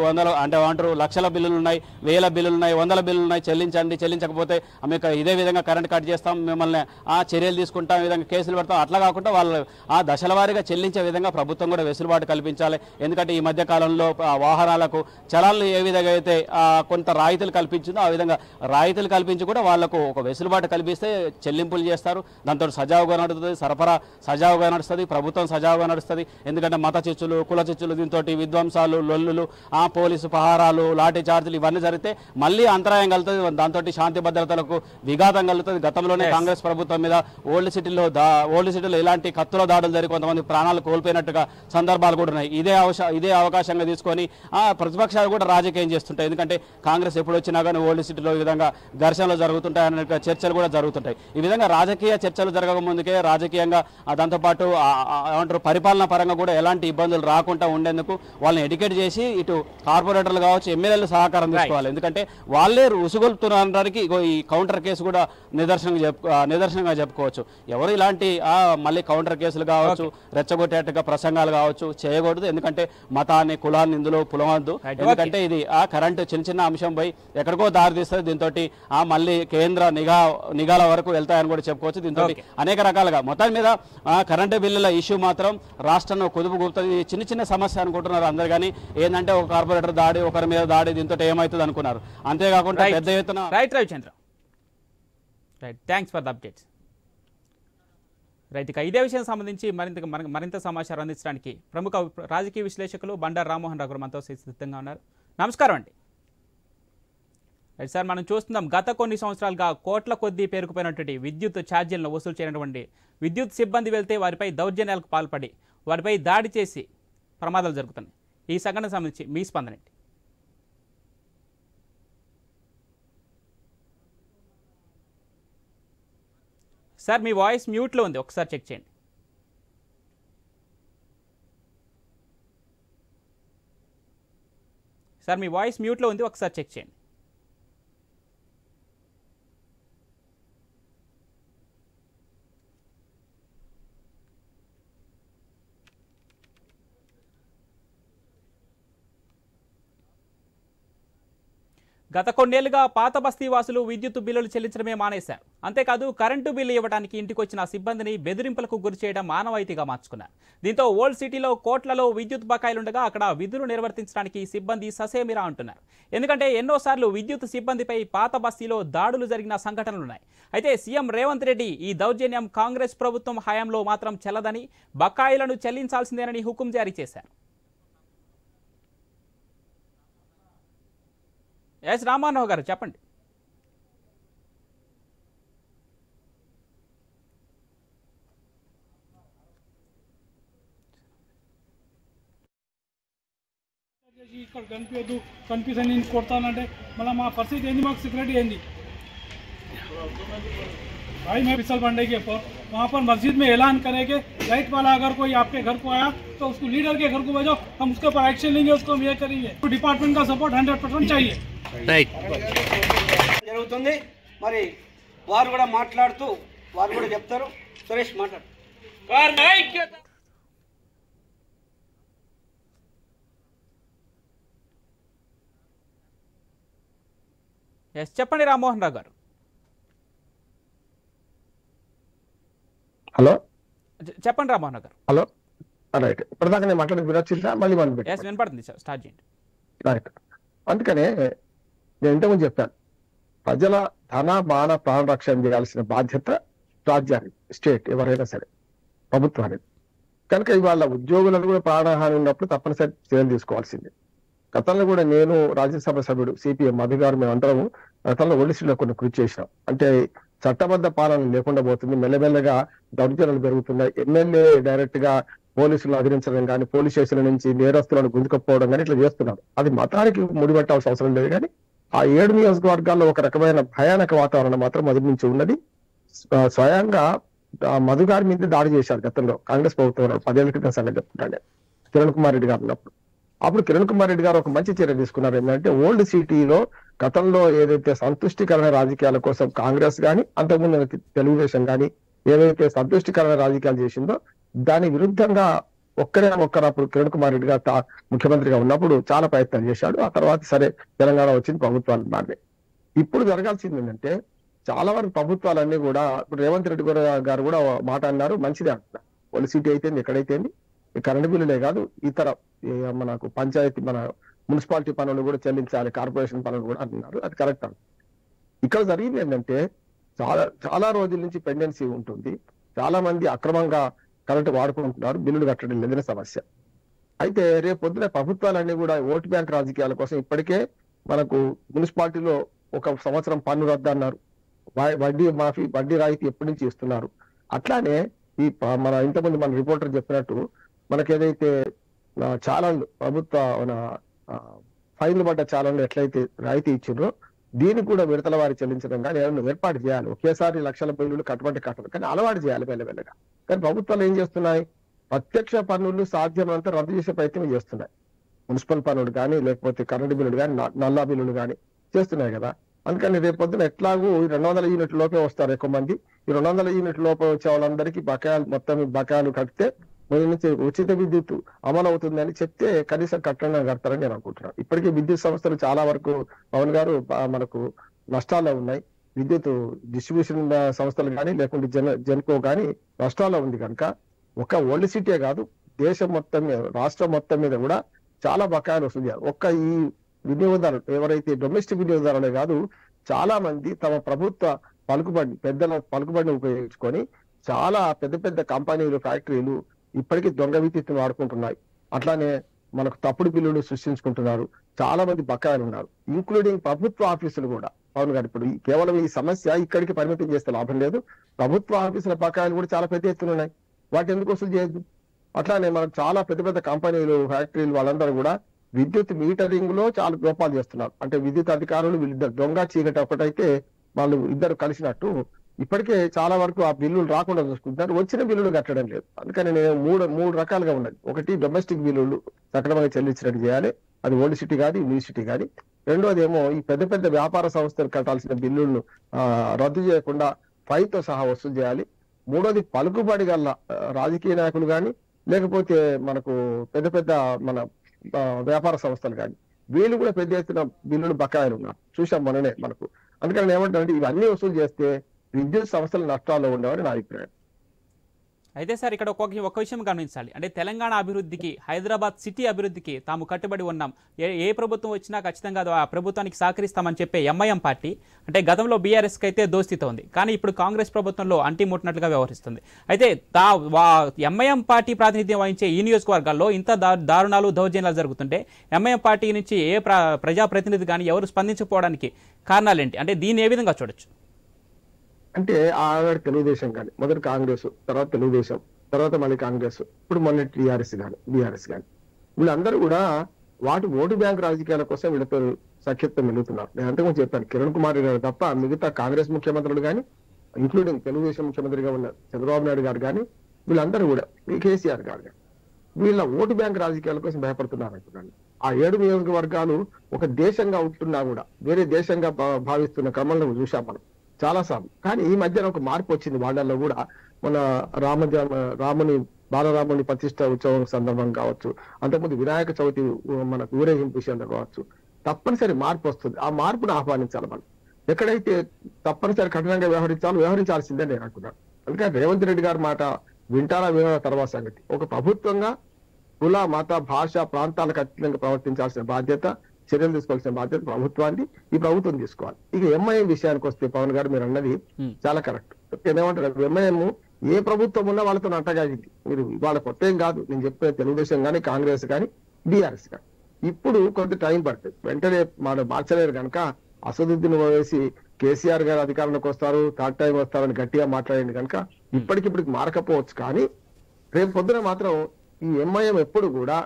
లక్షల బిల్లులు ఉన్నాయి, 1000 బిల్లులు ఉన్నాయి, 100 బిల్లులు ఉన్నాయి, చెల్లించకపోతే మీకు ఇదే విధంగా కరెంట్ కట్ చేస్తాం, మిమ్మల్ని చర్యలు తీసుకుంటాం, ఈ విధంగా కేసులు పెడతాం. అట్లా కాకుండా వాళ్ళు దశల వారీగా చెల్లించే విధంగా ప్రభుత్వం కూడా వెసులుబాటు కల్పించాలి. ఎందుకంటే ఈ మధ్య కాలంలో వాహనాలకు చలాన్లు ఏ విధంగా అయితే కొంత రాయితీలు కల్పించిందో ఆ విధంగా రాయితీలు కల్పించి కూడా వాళ్లకు ఒక వెసులుబాటు కల్పిస్తే చెల్లింపులు చేస్తారు. దాంతో సజావుగా నడుస్తుంది, సరఫరా సజావుగా నడుస్తుంది, ప్రభుత్వం సజావుగా నడుస్తుంది. ఎందుకంటే మత చిచ్చులు, కుల చిచ్చులు, దీంతో విధ్వంసాలు, లొల్లులు, పోలీసు పహారాలు, లాఠీ చార్జీలు ఇవన్నీ జరిగితే మళ్ళీ అంతరాయం కలుగుతుంది. దాంతో శాంతి భద్రతలకు విఘాతం కలుగుతుంది. గతంలోనే కాంగ్రెస్ ప్రభుత్వం మీద ఓల్డ్ సిటీలో ఇలాంటి కత్తుల దాడులు జరిగి కొంతమంది ప్రాణాలు కోల్పోయినట్టుగా సందర్భాలు కూడా ఉన్నాయి. ఇదే అవకాశంగా తీసుకొని ప్రతిపక్షాలు కూడా రాజకీయం చేస్తుంటాయి. ఎందుకంటే కాంగ్రెస్ ఎప్పుడు వచ్చినా కానీ ఓల్డ్ సిటీలో ఈ విధంగా ఘర్షణలు జరుగుతుంటాయి, అనే చర్చలు కూడా జరుగుతుంటాయి. ఈ విధంగా రాజకీయ చర్చలు జరగక ముందుకే రాజకీయంగా దాంతోపాటు పరిపాలన పరంగా కూడా ఎలాంటి ఇబ్బందులు రాకుండా ఉండేందుకు వాళ్ళని ఎడ్యుకేట్ చేసి ఇటు కార్పొరేటర్లు కావచ్చు, ఎమ్మెల్యేలు సహకారం తీసుకోవాలి. ఎందుకంటే వాళ్ళే ఉసుగొల్పుతున్నారనడానికి ఈ కౌంటర్ కేసు కూడా నిదర్శనంగా చెప్పుకోవచ్చు. ఎవరు ఇలాంటి మళ్ళీ కౌంటర్ కేసులు కావచ్చు, రెచ్చగొట్టేట్టుగా ప్రసంగాలు కావచ్చు చేయకూడదు. ఎందుకంటే మతాన్ని, కులాన్ని ఇందులో పులవద్దు. ఎందుకంటే ఇది కరెంటు చిన్న అంశం పోయి ఎక్కడికో దారితీస్తుంది. దీంతో మళ్ళీ కేంద్ర నిఘాల వరకు వెళ్తాయని కూడా చెప్పుకోవచ్చు. దీంతో అనేక రకాలుగా మొత్తం మీద కరెంటు బిల్లుల ఇష్యూ మాత్రం రాష్ట్రంలో కుదుపు కూపుతుంది. చిన్న సమస్య అనుకుంటున్నారు అందరు, కానీ ఏంటంటే ఒక కార్పొరేటర్ దాడి, ఒకరి మీద దాడి, దీంతో ఏమవుతుంది అనుకున్నారు. అంతేకాకుండా పెద్ద ఎత్తున Ravichandra thanks for the updates. ఇక ఇదే విషయం సంబంధించి మరింత సమాచారం అందించడానికి ప్రముఖ రాజకీయ విశ్లేషకులు బండారు రామ్మోహన్ రావు మనతో సిద్ధంగా ఉన్నారు. నమస్కారం అండి. సార్, మనం చూస్తున్నాం గత కొన్ని సంవత్సరాలుగా కోట్ల కొద్దీ పేరుకుపోయినటువంటి విద్యుత్ ఛార్జీలను వసూలు చేయనటువంటి విద్యుత్ సిబ్బంది వెళ్తే వారిపై దౌర్జన్యాలకు పాల్పడి వారిపై దాడి చేసి ప్రమాదాలు జరుగుతున్నాయి. ఈ సంఘటనకు సంబంధించి మీ స్పందన ఏంటి? సార్, మీ వాయిస్ మ్యూట్లో ఉంది, ఒకసారి చెక్ చేయండి. సార్ మీ వాయిస్ మ్యూట్లో ఉంది, ఒకసారి చెక్ చేయండి. గత కొన్నేళ్లుగా పాత బస్తీ వాసులు విద్యుత్ బిల్లులు చెల్లించడమే మానేశారు. అంతేకాదు కరెంటు బిల్లు ఇవ్వడానికి ఇంటికొచ్చిన సిబ్బందిని బెదిరింపులకు గురి చేయడం మానవాయితీగా మార్చుకున్నారు. దీంతో ఓల్డ్ సిటీలో కోట్లలో విద్యుత్ బకాయిలుండగా అక్కడ విధులు నిర్వర్తించడానికి సిబ్బంది ససేమిరా అంటున్నారు. ఎందుకంటే ఎన్నోసార్లు విద్యుత్ సిబ్బందిపై పాత బస్తీలో దాడులు జరిగిన సంఘటనలున్నాయి. అయితే సీఎం రేవంత్ రెడ్డి ఈ దౌర్జన్యం కాంగ్రెస్ ప్రభుత్వం హయాంలో మాత్రం చెల్లదని, బకాయిలను చెల్లించాల్సిందేనని హుకుం జారీ చేశారు. ఎస్ రామారావు గారు చెప్పండి. ఇక్కడ కనిపించదు, కనిపిస్తుంది నేను కొడతానంటే మళ్ళీ మా పరిస్థితి ఏంది, మాకు సెక్యూరిటీ ఏంది भाई मैं फिसल पांडे के ऊपर वहाँ पर मस्जिद में ऐलान करेंगे लाइट वाला अगर कोई आपके घर को आया तो उसको लीडर के घर को भेजो, हम उसके ऊपर एक्शन लेंगे, उसको हम ये करेंगे. तो डिपार्टमेंट का सपोर्ट 100% चाहिए. రైట్ జరుగుతుంది. మరి వారు కూడా మాట్లాడుతూ వారు కూడా చెప్తారు. సురేష్ మాట్లాడు. ఎస్ చెప్పండి రామ్మోహన్ రావు గారు. హలో చెప్పండి రామ్మోహన్ గారు. Hello right. ఇప్పటిదాకా నేను మాట్లాడి వినొచ్చిందా? మళ్ళీ మనం ఎస్ వినపడుతుంది, స్టార్ట్ చేయండి. రైట్. అందుకనే నేను ఇంతకుముందు చెప్పాను, ప్రజల ధన మాన ప్రాణ రక్షణ చేయాల్సిన బాధ్యత రాజ్యానికి, స్టేట్ ఎవరైనా సరే ప్రభుత్వానికి. కనుక ఇవాళ ఉద్యోగులను కూడా ప్రాణహాని ఉన్నప్పుడు తప్పనిసరి చర్యలు తీసుకోవాల్సిందే. గతంలో కూడా నేను రాజ్యసభ సభ్యుడు సిపిఎం మధు గారు మేమందరం గతంలో ఒడిశలో కొన్ని కృషి చేసినాం. అంటే చట్టబద్ధ పాలన లేకుండా పోతుంది, మెల్లమెల్లగా దౌర్జన్యాలు పెరుగుతున్నాయి. ఎమ్మెల్యే డైరెక్ట్ గా పోలీసులను అదిరించడం కానీ, పోలీస్ స్టేషన్ల నుంచి నేరస్తులను గుంజుకపోవడం కానీ ఇట్లా చేస్తున్నారు. అది మతానికి ముడిపెట్టాల్సిన అవసరం లేదు. కానీ ఆ 7 నియోజకవర్గాల్లో ఒక రకమైన భయానక వాతావరణం మాత్రం మొదటి నుంచి ఉన్నది. స్వయంగా మధు గారి మీద దాడి చేశారు గతంలో కాంగ్రెస్ ప్రభుత్వం 10 ఏళ్ల క్రితం సంగతి చెప్తున్నాను. కిరణ్ కుమార్ రెడ్డి గారు ఉన్నప్పుడు అప్పుడు కిరణ్ కుమార్ రెడ్డి గారు ఒక మంచి చర్య తీసుకున్నారు. ఏంటంటే ఓల్డ్ సిటీలో గతంలో ఏదైతే సంతుష్టికరణ రాజకీయాల కోసం కాంగ్రెస్ కానీ అంతకుముందు తెలుగుదేశం కానీ ఏవైతే సంతుష్టికరణ రాజకీయాలు చేసిందో దాని విరుద్ధంగా ఒక్కరు కిరణ్ కుమార్ రెడ్డి గారు ముఖ్యమంత్రిగా ఉన్నప్పుడు చాలా ప్రయత్నాలు చేశాడు. ఆ తర్వాత సరే తెలంగాణ వచ్చింది, ప్రభుత్వాలు మారినాయి. ఇప్పుడు జరగాల్సింది ఏంటంటే చాలా వరకు ప్రభుత్వాలన్నీ కూడా ఇప్పుడు రేవంత్ రెడ్డి గారు కూడా మాట అన్నారు, మంచిదే అంటున్నారు. ఓల్డ్ సిటీ అయితే ఎక్కడైతే కరెంటు బిల్లులే కాదు, ఇతర మనకు పంచాయతీ మన మున్సిపాలిటీ పనులు కూడా చెల్లించాలి, కార్పొరేషన్ పనులు కూడా అంటున్నారు. అది కరెక్ట్ అంట. ఇక్కడ జరిగింది ఏంటంటే చాలా రోజుల నుంచి పెండెన్సీ ఉంటుంది. చాలా మంది అక్రమంగా కరెంటు వాడుకుంటున్నారు, బిల్లులు కట్టడం లేదని సమస్య. అయితే రేపు పొద్దున ప్రభుత్వాలన్నీ కూడా ఓటు బ్యాంక్ రాజకీయాల కోసం ఇప్పటికే మనకు మున్సిపాలిటీలో 1 సంవత్సరం పన్ను రద్దు అన్నారు, వడ్డీ మాఫీ, వడ్డీ రాయితీ ఎప్పటి నుంచి ఇస్తున్నారు. అట్లానే ఈ మన ఇంతకుముందు మన రిపోర్టర్ చెప్పినట్టు మనకి ఏదైతే చాలన్లు ప్రభుత్వ ఫైన్లు పడ్డ చాలన్లు ఎట్లయితే రాయితీ ఇచ్చిండ్రో దీనికి కూడా విడతల వారి చెల్లించడం కానీ ఏమైనా ఏర్పాటు చేయాలి. ఒకేసారి లక్షల బిల్లులు కట్టమంటే కట్టదు, కానీ అలవాటు చేయాలి మెల్లమెల్లగా. కానీ ప్రభుత్వాలు ఏం చేస్తున్నాయి, ప్రత్యక్ష పన్నులు సాధ్యమైనంత రద్దు చేసే ప్రయత్నం చేస్తున్నాయి. మున్సిపల్ పన్నులు కానీ లేకపోతే కరెంటు బిల్లులు కానీ నల్లా బిల్లులు కానీ చేస్తున్నాయి కదా. అందుకని రేపు పొద్దున ఎట్లాగూ 200 యూనిట్ల లోపే వస్తారు ఎక్కువ మంది. ఈ 200 యూనిట్ల లోపే వచ్చే వాళ్ళందరికీ బకాయిలు కడితే మొదటి నుంచి ఉచిత విద్యుత్ అమలు అవుతుందని చెప్తే కనీసం కట్టడం కడతారని నేను అనుకుంటున్నాను. ఇప్పటికీ విద్యుత్ సంస్థలు చాలా వరకు పవన్ గారు మనకు నష్టాల్లో ఉన్నాయి. విద్యుత్ డిస్ట్రిబ్యూషన్ సంస్థలు కానీ లేకుంటే జెన్కో కానీ నష్టాల్లో ఉంది. కనుక ఒక ఓల్డ్ సిటీ కాదు, దేశం మొత్తం మీద, రాష్ట్రం మొత్తం మీద కూడా చాలా బకాయిలు వస్తుంది. ఈ వినియోగదారులు ఎవరైతే డొమెస్టిక్ వినియోగదారులే కాదు, చాలా మంది తమ ప్రభుత్వ పెద్దల పలుకుబడిని ఉపయోగించుకొని చాలా పెద్ద పెద్ద కంపెనీలు, ఫ్యాక్టరీలు ఇప్పటికీ దొంగ విద్యుత్తును వాడుకుంటున్నాయి. అట్లానే మనకు తప్పుడు బిల్లులు సృష్టించుకుంటున్నారు. చాలా మంది బకాయిలు ఉన్నారు, ఇంక్లూడింగ్ ప్రభుత్వ ఆఫీసులు కూడా. పవన్ గారు ఇప్పుడు కేవలం ఈ సమస్య ఇక్కడికి పరిమితం చేస్తే లాభం లేదు. ప్రభుత్వ ఆఫీసుల బకాయిలు కూడా చాలా పెద్ద ఎత్తున ఉన్నాయి, వాటి ఎందుకు వసూలు చేయొద్దు? అట్లానే మనకు చాలా పెద్ద పెద్ద కంపెనీలు, ఫ్యాక్టరీలు వాళ్ళందరూ కూడా విద్యుత్ మీటరింగ్ లో చాలా లోపాలు చేస్తున్నారు. అంటే విద్యుత్ అధికారులు వీళ్ళిద్దరు దొంగ చీకటి ఒకటైతే వాళ్ళు ఇద్దరు కలిసినట్టు ఇప్పటికే చాలా వరకు ఆ బిల్లులు రాకుండా చూసుకుంటున్నారు, వచ్చిన బిల్లులు కట్టడం లేదు. అందుకని నేను మూడు రకాలుగా ఉన్నది. ఒకటి డొమెస్టిక్ బిల్లులు సక్రమంగా చెల్లించినట్టు చేయాలి, అది ఓల్డ్ సిటీ కానీ న్యూ సిటీ కానీ. రెండోది ఏమో ఈ పెద్ద పెద్ద వ్యాపార సంస్థలు కట్టాల్సిన బిల్లులను రద్దు చేయకుండా ఫైల్తో సహా వసూలు చేయాలి. మూడోది పలుకుబడి గల రాజకీయ నాయకులు కానీ లేకపోతే మనకు పెద్ద పెద్ద మన వ్యాపార సంస్థలు కానీ వీళ్ళు కూడా పెద్ద ఎత్తున బిల్లులు బకాయిలు ఉన్నారు, చూసాం మొన్ననే మనకు. అందుకని ఏమంటారంటే ఇవన్నీ వసూలు చేస్తే విద్యుత్ సంస్థలు నష్టాల్లో ఉండవని నా అభిప్రాయం. అయితే సార్ ఇక్కడ ఒక విషయం గమనించాలి. అంటే తెలంగాణ అభివృద్ధికి, హైదరాబాద్ సిటీ అభివృద్ధికి తాము కట్టుబడి ఉన్నాం, ఏ ప్రభుత్వం వచ్చినా ఖచ్చితంగా ఆ ప్రభుత్వానికి సహకరిస్తామని చెప్పే ఎంఐఎం పార్టీ అంటే గతంలో బీఆర్ఎస్కి అయితే దోస్తీతో ఉంది, కానీ ఇప్పుడు కాంగ్రెస్ ప్రభుత్వంలో అంటిముట్టినట్లుగా వ్యవహరిస్తుంది. అయితే ఎంఐఎం పార్టీ ప్రాతినిధ్యం వహించే ఈ నియోజకవర్గాల్లో ఇంత దారుణాలు దౌర్జన్యాలు జరుగుతుంటే ఎంఐఎం పార్టీ నుంచి ఏ ప్రజాప్రతినిధి కానీ ఎవరు స్పందించకపోవడానికి కారణాలేంటి? అంటే దీన్ని ఏ విధంగా చూడొచ్చు? అంటే ఆనాడు తెలుగుదేశం కానీ, మొదటి కాంగ్రెస్, తర్వాత తెలుగుదేశం, తర్వాత మళ్ళీ కాంగ్రెస్, ఇప్పుడు మొన్న బీఆర్ఎస్ కానీ వీళ్ళందరూ కూడా వాటి ఓటు బ్యాంక్ రాజకీయాల కోసం వీళ్ళతో సఖ్యత్వం వెళుతున్నారు. నేను అంతకుముందు చెప్పాను, కిరణ్ కుమార్ గారు తప్ప మిగతా కాంగ్రెస్ ముఖ్యమంత్రులు కానీ, ఇంక్లూడింగ్ తెలుగుదేశం ముఖ్యమంత్రిగా ఉన్న చంద్రబాబు నాయుడు గారు కానీ, వీళ్ళందరూ కూడా కేసీఆర్ గారు కానీ వీళ్ళ ఓటు బ్యాంక్ రాజకీయాల కోసం భయపడుతున్నారు అంటున్నాను. ఆ 7 నియోజకవర్గాలు ఒక దేశంగా ఉంటున్నా కూడా వేరే దేశంగా భావిస్తున్న క్రమంలో చూశాం మనం చాలాసార్లు. కానీ ఈ మధ్యన ఒక మార్పు వచ్చింది వాళ్ళల్లో కూడా. మన బాలరాముని ప్రతిష్ట ఉత్సవం సందర్భం కావచ్చు, అంతకుముందు వినాయక చవితి మనకు ఊరేగింపు విషయంలో కావచ్చు, తప్పనిసరి మార్పు వస్తుంది. ఆ మార్పును ఆహ్వానించాలి మనం. ఎక్కడైతే తప్పనిసరి కఠినంగా వ్యవహరించాల్సిందే నేను అంటున్నాను. అందుకని రేవంత్ రెడ్డి గారి మాట వింటారా వినాలా తర్వాత సంగతి. ఒక ప్రభుత్వంగా కుల, మత, భాష, ప్రాంతాలకు అతీతంగా ప్రవర్తించాల్సిన బాధ్యత, చర్యలు తీసుకోవాల్సిన బాధ్యత ప్రభుత్వాన్ని, ఈ ప్రభుత్వం తీసుకోవాలి. ఇక ఎంఐఎం విషయానికి వస్తే పవన్ గారు మీరు అన్నది చాలా కరెక్ట్. ఏమంటారు, ఎంఐఎం ఏ ప్రభుత్వం ఉన్నా వాళ్ళతో అంటగాగింది. మీరు వాళ్ళ కొత్త ఏం కాదు, నేను చెప్పే తెలుగుదేశం కానీ, కాంగ్రెస్ కానీ, బీఆర్ఎస్ కానీ. ఇప్పుడు కొంత టైం పడుతుంది, వెంటనే మార్చలేరు కనుక అసదుద్దీన్ వేసి కేసీఆర్ గారు అధికారంలోకి వస్తారు, థర్డ్ టైం వస్తారని గట్టిగా మాట్లాడింది కనుక ఇప్పటికిప్పటికి మారకపోవచ్చు. కానీ రేపు పొద్దున మాత్రం ఈ ఎంఐఎం ఎప్పుడు కూడా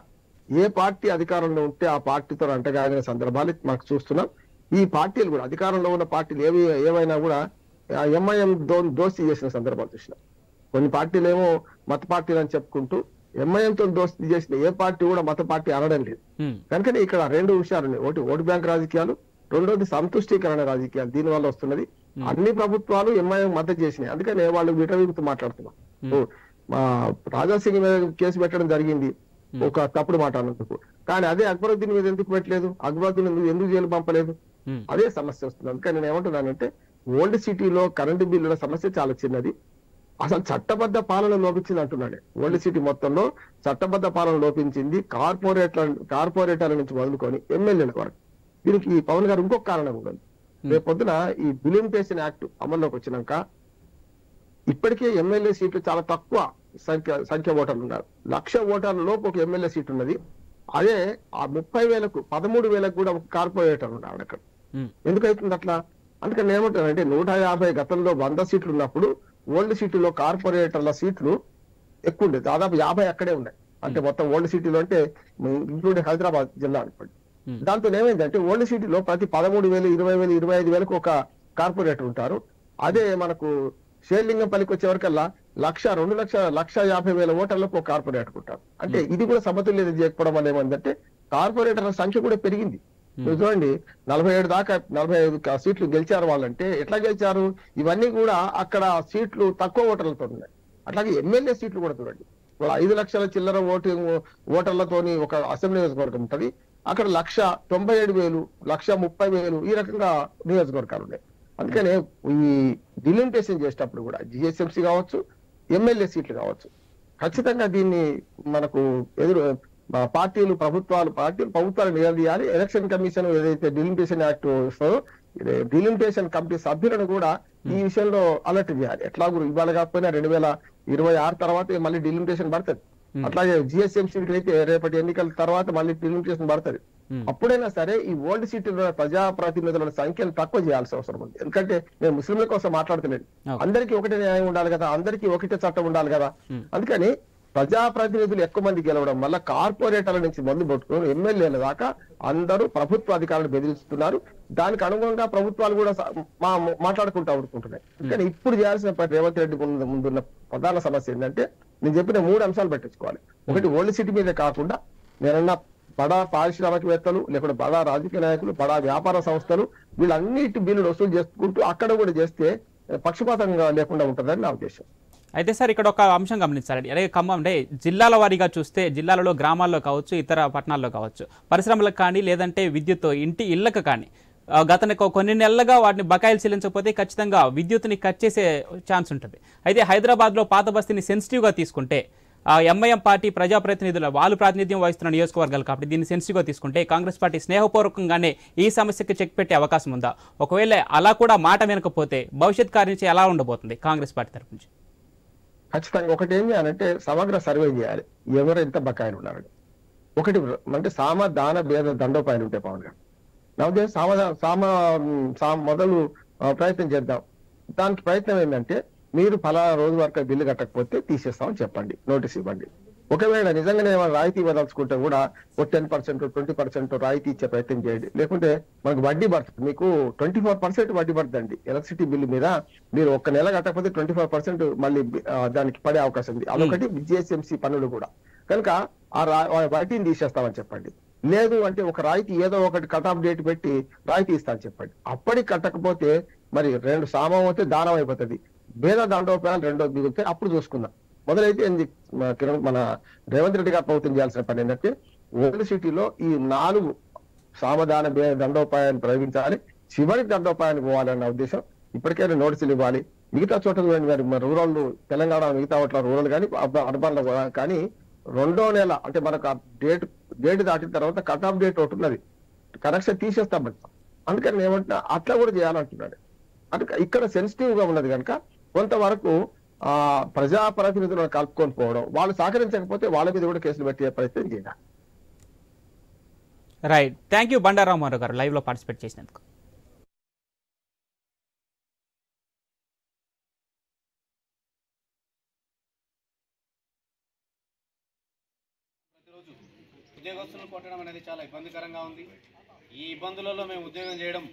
ఏ పార్టీ అధికారంలో ఉంటే ఆ పార్టీతో అంటగాగిన సందర్భాలు మనకు చూస్తున్నాం. ఈ పార్టీలు కూడా అధికారంలో ఉన్న పార్టీలు ఏవైనా కూడా ఎంఐఎం దోస్తీ చేసిన సందర్భాలు చూసినాం. కొన్ని పార్టీలు ఏమో మత పార్టీలు అని చెప్పుకుంటూ ఎంఐఎంతో దోస్తీ చేసిన ఏ పార్టీ కూడా మత పార్టీ అనడం లేదు. కనుకనే ఇక్కడ 2 విషయాలు ఉన్నాయి. ఒకటి ఓటు బ్యాంక్ రాజకీయాలు, రెండోది సంతుష్టీకరణ రాజకీయాలు. దీని వల్ల వస్తున్నది అన్ని ప్రభుత్వాలు ఎంఐఎం మద్దతు చేసినాయి. అందుకనే వాళ్ళు విటవీపుతూ మాట్లాడుతున్నాం. రాజాసింగ్ మీద కేసు పెట్టడం జరిగింది ఒక తప్పుడు మాట అన్నందుకు, కానీ అదే అక్బరుద్దీన్ మీద ఎందుకు పెట్టలేదు? అక్బరుద్దీన్ ఎందుకు జైలు పంపలేదు? అదే సమస్య వస్తుంది. అందుకని నేను ఏమంటున్నానంటే ఓల్డ్ సిటీలో కరెంటు బిల్లుల సమస్య చాలా చిన్నది. అసలు చట్టబద్ధ పాలన లోపించింది అంటున్నాడు. ఓల్డ్ సిటీ మొత్తంలో చట్టబద్ధ పాలన లోపించింది, కార్పొరేటర్ల నుంచి మొదలుకొని ఎమ్మెల్యేల వరకు. దీనికి పవన్ గారు ఇంకొక కారణం ఉంది. రేపు పొద్దున ఈ డిలిమిటేషన్ యాక్ట్ అమల్లోకి వచ్చినాక ఇప్పటికే ఎమ్మెల్యే సీట్లు చాలా తక్కువ సంఖ్య ఓటర్లు ఉన్నారు. 1,00,000 ఓటర్ల లోపు ఒక ఎమ్మెల్యే సీట్ ఉన్నది. అదే ఆ 30,000కు 13,000కు కూడా ఒక కార్పొరేటర్ ఉన్నాడు అక్కడ. ఎందుకైతుంది అట్లా? అందుకని ఏమంటానంటే 150 గతంలో 100 సీట్లు ఉన్నప్పుడు ఓల్డ్ సిటీలో కార్పొరేటర్ల సీట్లు ఎక్కువ ఉండేది, దాదాపు 50 అక్కడే ఉన్నాయి. అంటే మొత్తం ఓల్డ్ సిటీలో అంటే ఇంక్లూడింగ్ హైదరాబాద్ జిల్లా అనుకోండి. దాంతో ఏమైందంటే ఓల్డ్ సిటీలో ప్రతి 13,000, 20,000, 25,000కు ఒక కార్పొరేటర్ ఉంటారు. అదే మనకు షేర్లింగంపల్లికి వచ్చేవరకల్లా 1,00,000, 2,00,000, 1,50,000 ఓటర్లకు ఒక కార్పొరేటర్ ఉంటారు. అంటే ఇది కూడా సమతుల్యత చేయకపోవడం వల్ల ఏమందంటే కార్పొరేటర్ల సంఖ్య కూడా పెరిగింది. చూడండి 47 దాకా 45 సీట్లు గెలిచారు వాళ్ళంటే ఎట్లా గెలిచారు? ఇవన్నీ కూడా అక్కడ సీట్లు తక్కువ ఓటర్లతో ఉన్నాయి. అట్లాగే ఎమ్మెల్యే సీట్లు కూడా చూడండి, 5 లక్షల చిల్లర ఓటర్లతోని ఒక అసెంబ్లీ నియోజకవర్గం ఉంటుంది. అక్కడ 1,97,000, 1,30,000 ఈ రకంగా నియోజకవర్గాలు ఉన్నాయి. అందుకనే ఈ డిలిమిటేషన్ చేసేటప్పుడు కూడా జిహెచ్ఎంసీ కావచ్చు, ఎమ్మెల్యే సీట్లు కావచ్చు, ఖచ్చితంగా దీన్ని మనకు పార్టీలు ప్రభుత్వాలు నిలదీయాలి. ఎలక్షన్ కమిషన్ ఏదైతే డిలిమిటేషన్ యాక్ట్ వస్తుందో డిలిమిటేషన్ కమిటీ సభ్యులను కూడా ఈ విషయంలో అలర్ట్ చేయాలి. ఎట్లాగూ ఇవాళ కాకపోయినా 2026 తర్వాత మళ్ళీ డిలిమిటేషన్ పడుతుంది. అట్లాగే జిహెచ్ఎంసీ అయితే రేపటి ఎన్నికల తర్వాత మళ్ళీ డిలిమిటేషన్ పడుతుంది. అప్పుడైనా సరే ఈ ఓల్డ్ సిటీలో ప్రజాప్రతినిధుల సంఖ్యను తక్కువ చేయాల్సిన అవసరం ఉంది. ఎందుకంటే నేను ముస్లింల కోసం మాట్లాడతలేదు, అందరికీ ఒకటే న్యాయం ఉండాలి కదా, అందరికీ ఒకటే చట్టం ఉండాలి కదా. అందుకని ప్రజాప్రతినిధులు ఎక్కువ మంది గెలవడం వల్ల కార్పొరేటర్ల నుంచి మొదలు పెట్టుకుని ఎమ్మెల్యేల దాకా అందరూ ప్రభుత్వ అధికారులు బెదిరిస్తున్నారు. దానికి అనుగుణంగా ప్రభుత్వాలు కూడా మాట్లాడుకుంటూ ఉంటున్నాయి. కానీ ఇప్పుడు చేయాల్సిన రేవంత్ రెడ్డి ముందున్న ప్రధాన సమస్య ఏంటంటే నేను చెప్పిన 3 అంశాలు పెట్టించుకోవాలి. ఒకటి ఓల్డ్ సిటీ మీదే కాకుండా నేనన్నా బడా పారిశ్రామికవేత్తలు, లేకుంటే బడా రాజకీయ నాయకులు, బడా వ్యాపార సంస్థలు వీళ్ళన్నిటి బిల్లులు వసూలు చేసుకుంటూ అక్కడ కూడా చేస్తే పక్షపాతంగా లేకుండా ఉంటుందని నా ఉద్దేశం. అయితే సార్ ఇక్కడ ఒక అంశం గమనించాలండి. అలాగే ఖమ్మం అంటే జిల్లాల వారీగా చూస్తే జిల్లాలలో గ్రామాల్లో కావచ్చు, ఇతర పట్టణాల్లో కావచ్చు, పరిశ్రమలకు కానీ లేదంటే విద్యుత్ ఇళ్లకు కానీ గత కొన్ని నెలలుగా వాటిని బకాయిలు చెల్లించకపోతే ఖచ్చితంగా విద్యుత్ని కట్ చేసే ఛాన్స్ ఉంటుంది. అయితే హైదరాబాద్లో పాత బస్తీని సెన్సిటివ్గా తీసుకుంటే ఎంఐఎం పార్టీ ప్రజాప్రతినిధుల వాళ్ళు ప్రాతినిధ్యం వహిస్తున్న నియోజకవర్గాలు కాబట్టి దీన్ని సెన్సిటివ్గా తీసుకుంటే కాంగ్రెస్ పార్టీ స్నేహపూర్వకంగానే ఈ సమస్యకు చెక్ పెట్టే అవకాశం ఉందా? ఒకవేళ అలా కూడా మాట వినకపోతే భవిష్యత్ కార్యాచరణ ఎలా ఉండబోతుంది కాంగ్రెస్ పార్టీ తరఫు నుంచి? ఖచ్చితంగా ఒకటి ఏం చేయాలంటే సమగ్ర సర్వే చేయాలి, ఎవరు ఎంత బకాయిలు ఉన్నారు. ఒకటి అంటే సామ దాన భేద దండోపాయాలు ఉంటాయి పవన్ గారు. నా ఉద్దేశం మొదలు ప్రయత్నం చేద్దాం. దానికి ప్రయత్నం ఏంటంటే మీరు ఫలానా రోజు వరకు బిల్లు కట్టకపోతే తీసేస్తామని చెప్పండి, నోటీస్ ఇవ్వండి. ఒకవేళ నిజంగానే ఏమైనా రాయితీ ఇవ్వదలుచుకుంటే కూడా 10%, 20% రాయితీ ఇచ్చే ప్రయత్నం చేయండి. లేకుంటే మనకు వడ్డీ పడుతుంది, మీకు 24% వడ్డీ పడుతుందండి ఎలక్ట్రిసిటీ బిల్లు మీద. మీరు ఒక్క నెల కట్టకపోతే 24% మళ్ళీ దానికి పడే అవకాశం ఉంది. అదొకటి జిఎస్ఎంసీ పన్నులు కూడా. కనుక ఆ వడ్డీని తీసేస్తామని చెప్పండి. లేదు అంటే ఒక రాయితీ ఏదో ఒకటి కట్ ఆఫ్ డేట్ పెట్టి రాయితీ ఇస్తామని చెప్పండి. అప్పటికి కట్టకపోతే మరి 2 సామం అయితే దానం అయిపోతుంది, భేద దండోపాయాలు 2 దిగుతాయి. అప్పుడు చూసుకుందాం. మొదలైతే మన రేవంత్ రెడ్డి గారు ప్రభుత్వం చేయాల్సిన పని ఏంటంటే ఓల్డ్ సిటీలో ఈ 4 సామధాన భేద దండోపాయాలు ప్రయోగించాలి, చివరి దండోపాయానికి పోవాలన్న ఉద్దేశం. ఇప్పటికైనా నోటీసులు ఇవ్వాలి. మిగతా చోట్ల మరి రూరల్ తెలంగాణ మిగతా చోట్ల రూరల్ కానీ అర్బన్ లో కానీ 2వ నెల అంటే మనకు డేట్ దాటిన తర్వాత కట్ ఆఫ్ డేట్ ఒకటి ఉన్నది, కనెక్షన్ తీసేస్తాం. అందుకని ఏమంటున్నా అట్లా కూడా చేయాలంటున్నాడు. అంటే ఇక్కడ సెన్సిటివ్ గా ఉన్నది కనుక కొంతవరకు ప్రజాప్రతినిధులను కలుపుకొని పోవడం, వాళ్ళు సహకరించకపోతే వాళ్ళ మీద కూడా కేసులు పెట్టే ప్రయత్నం చేయాలి. రైట్, థ్యాంక్ యూ బండా రామారావు గారు లైవ్ లో పార్టిసిపేట్ చేసినందుకు. ఉద్యోగస్తులను కొట్టడం అనేది చాలా ఇబ్బందికరంగా ఉంది. ఈ ఇబ్బందులలో మేము ఉద్యోగం చేయడం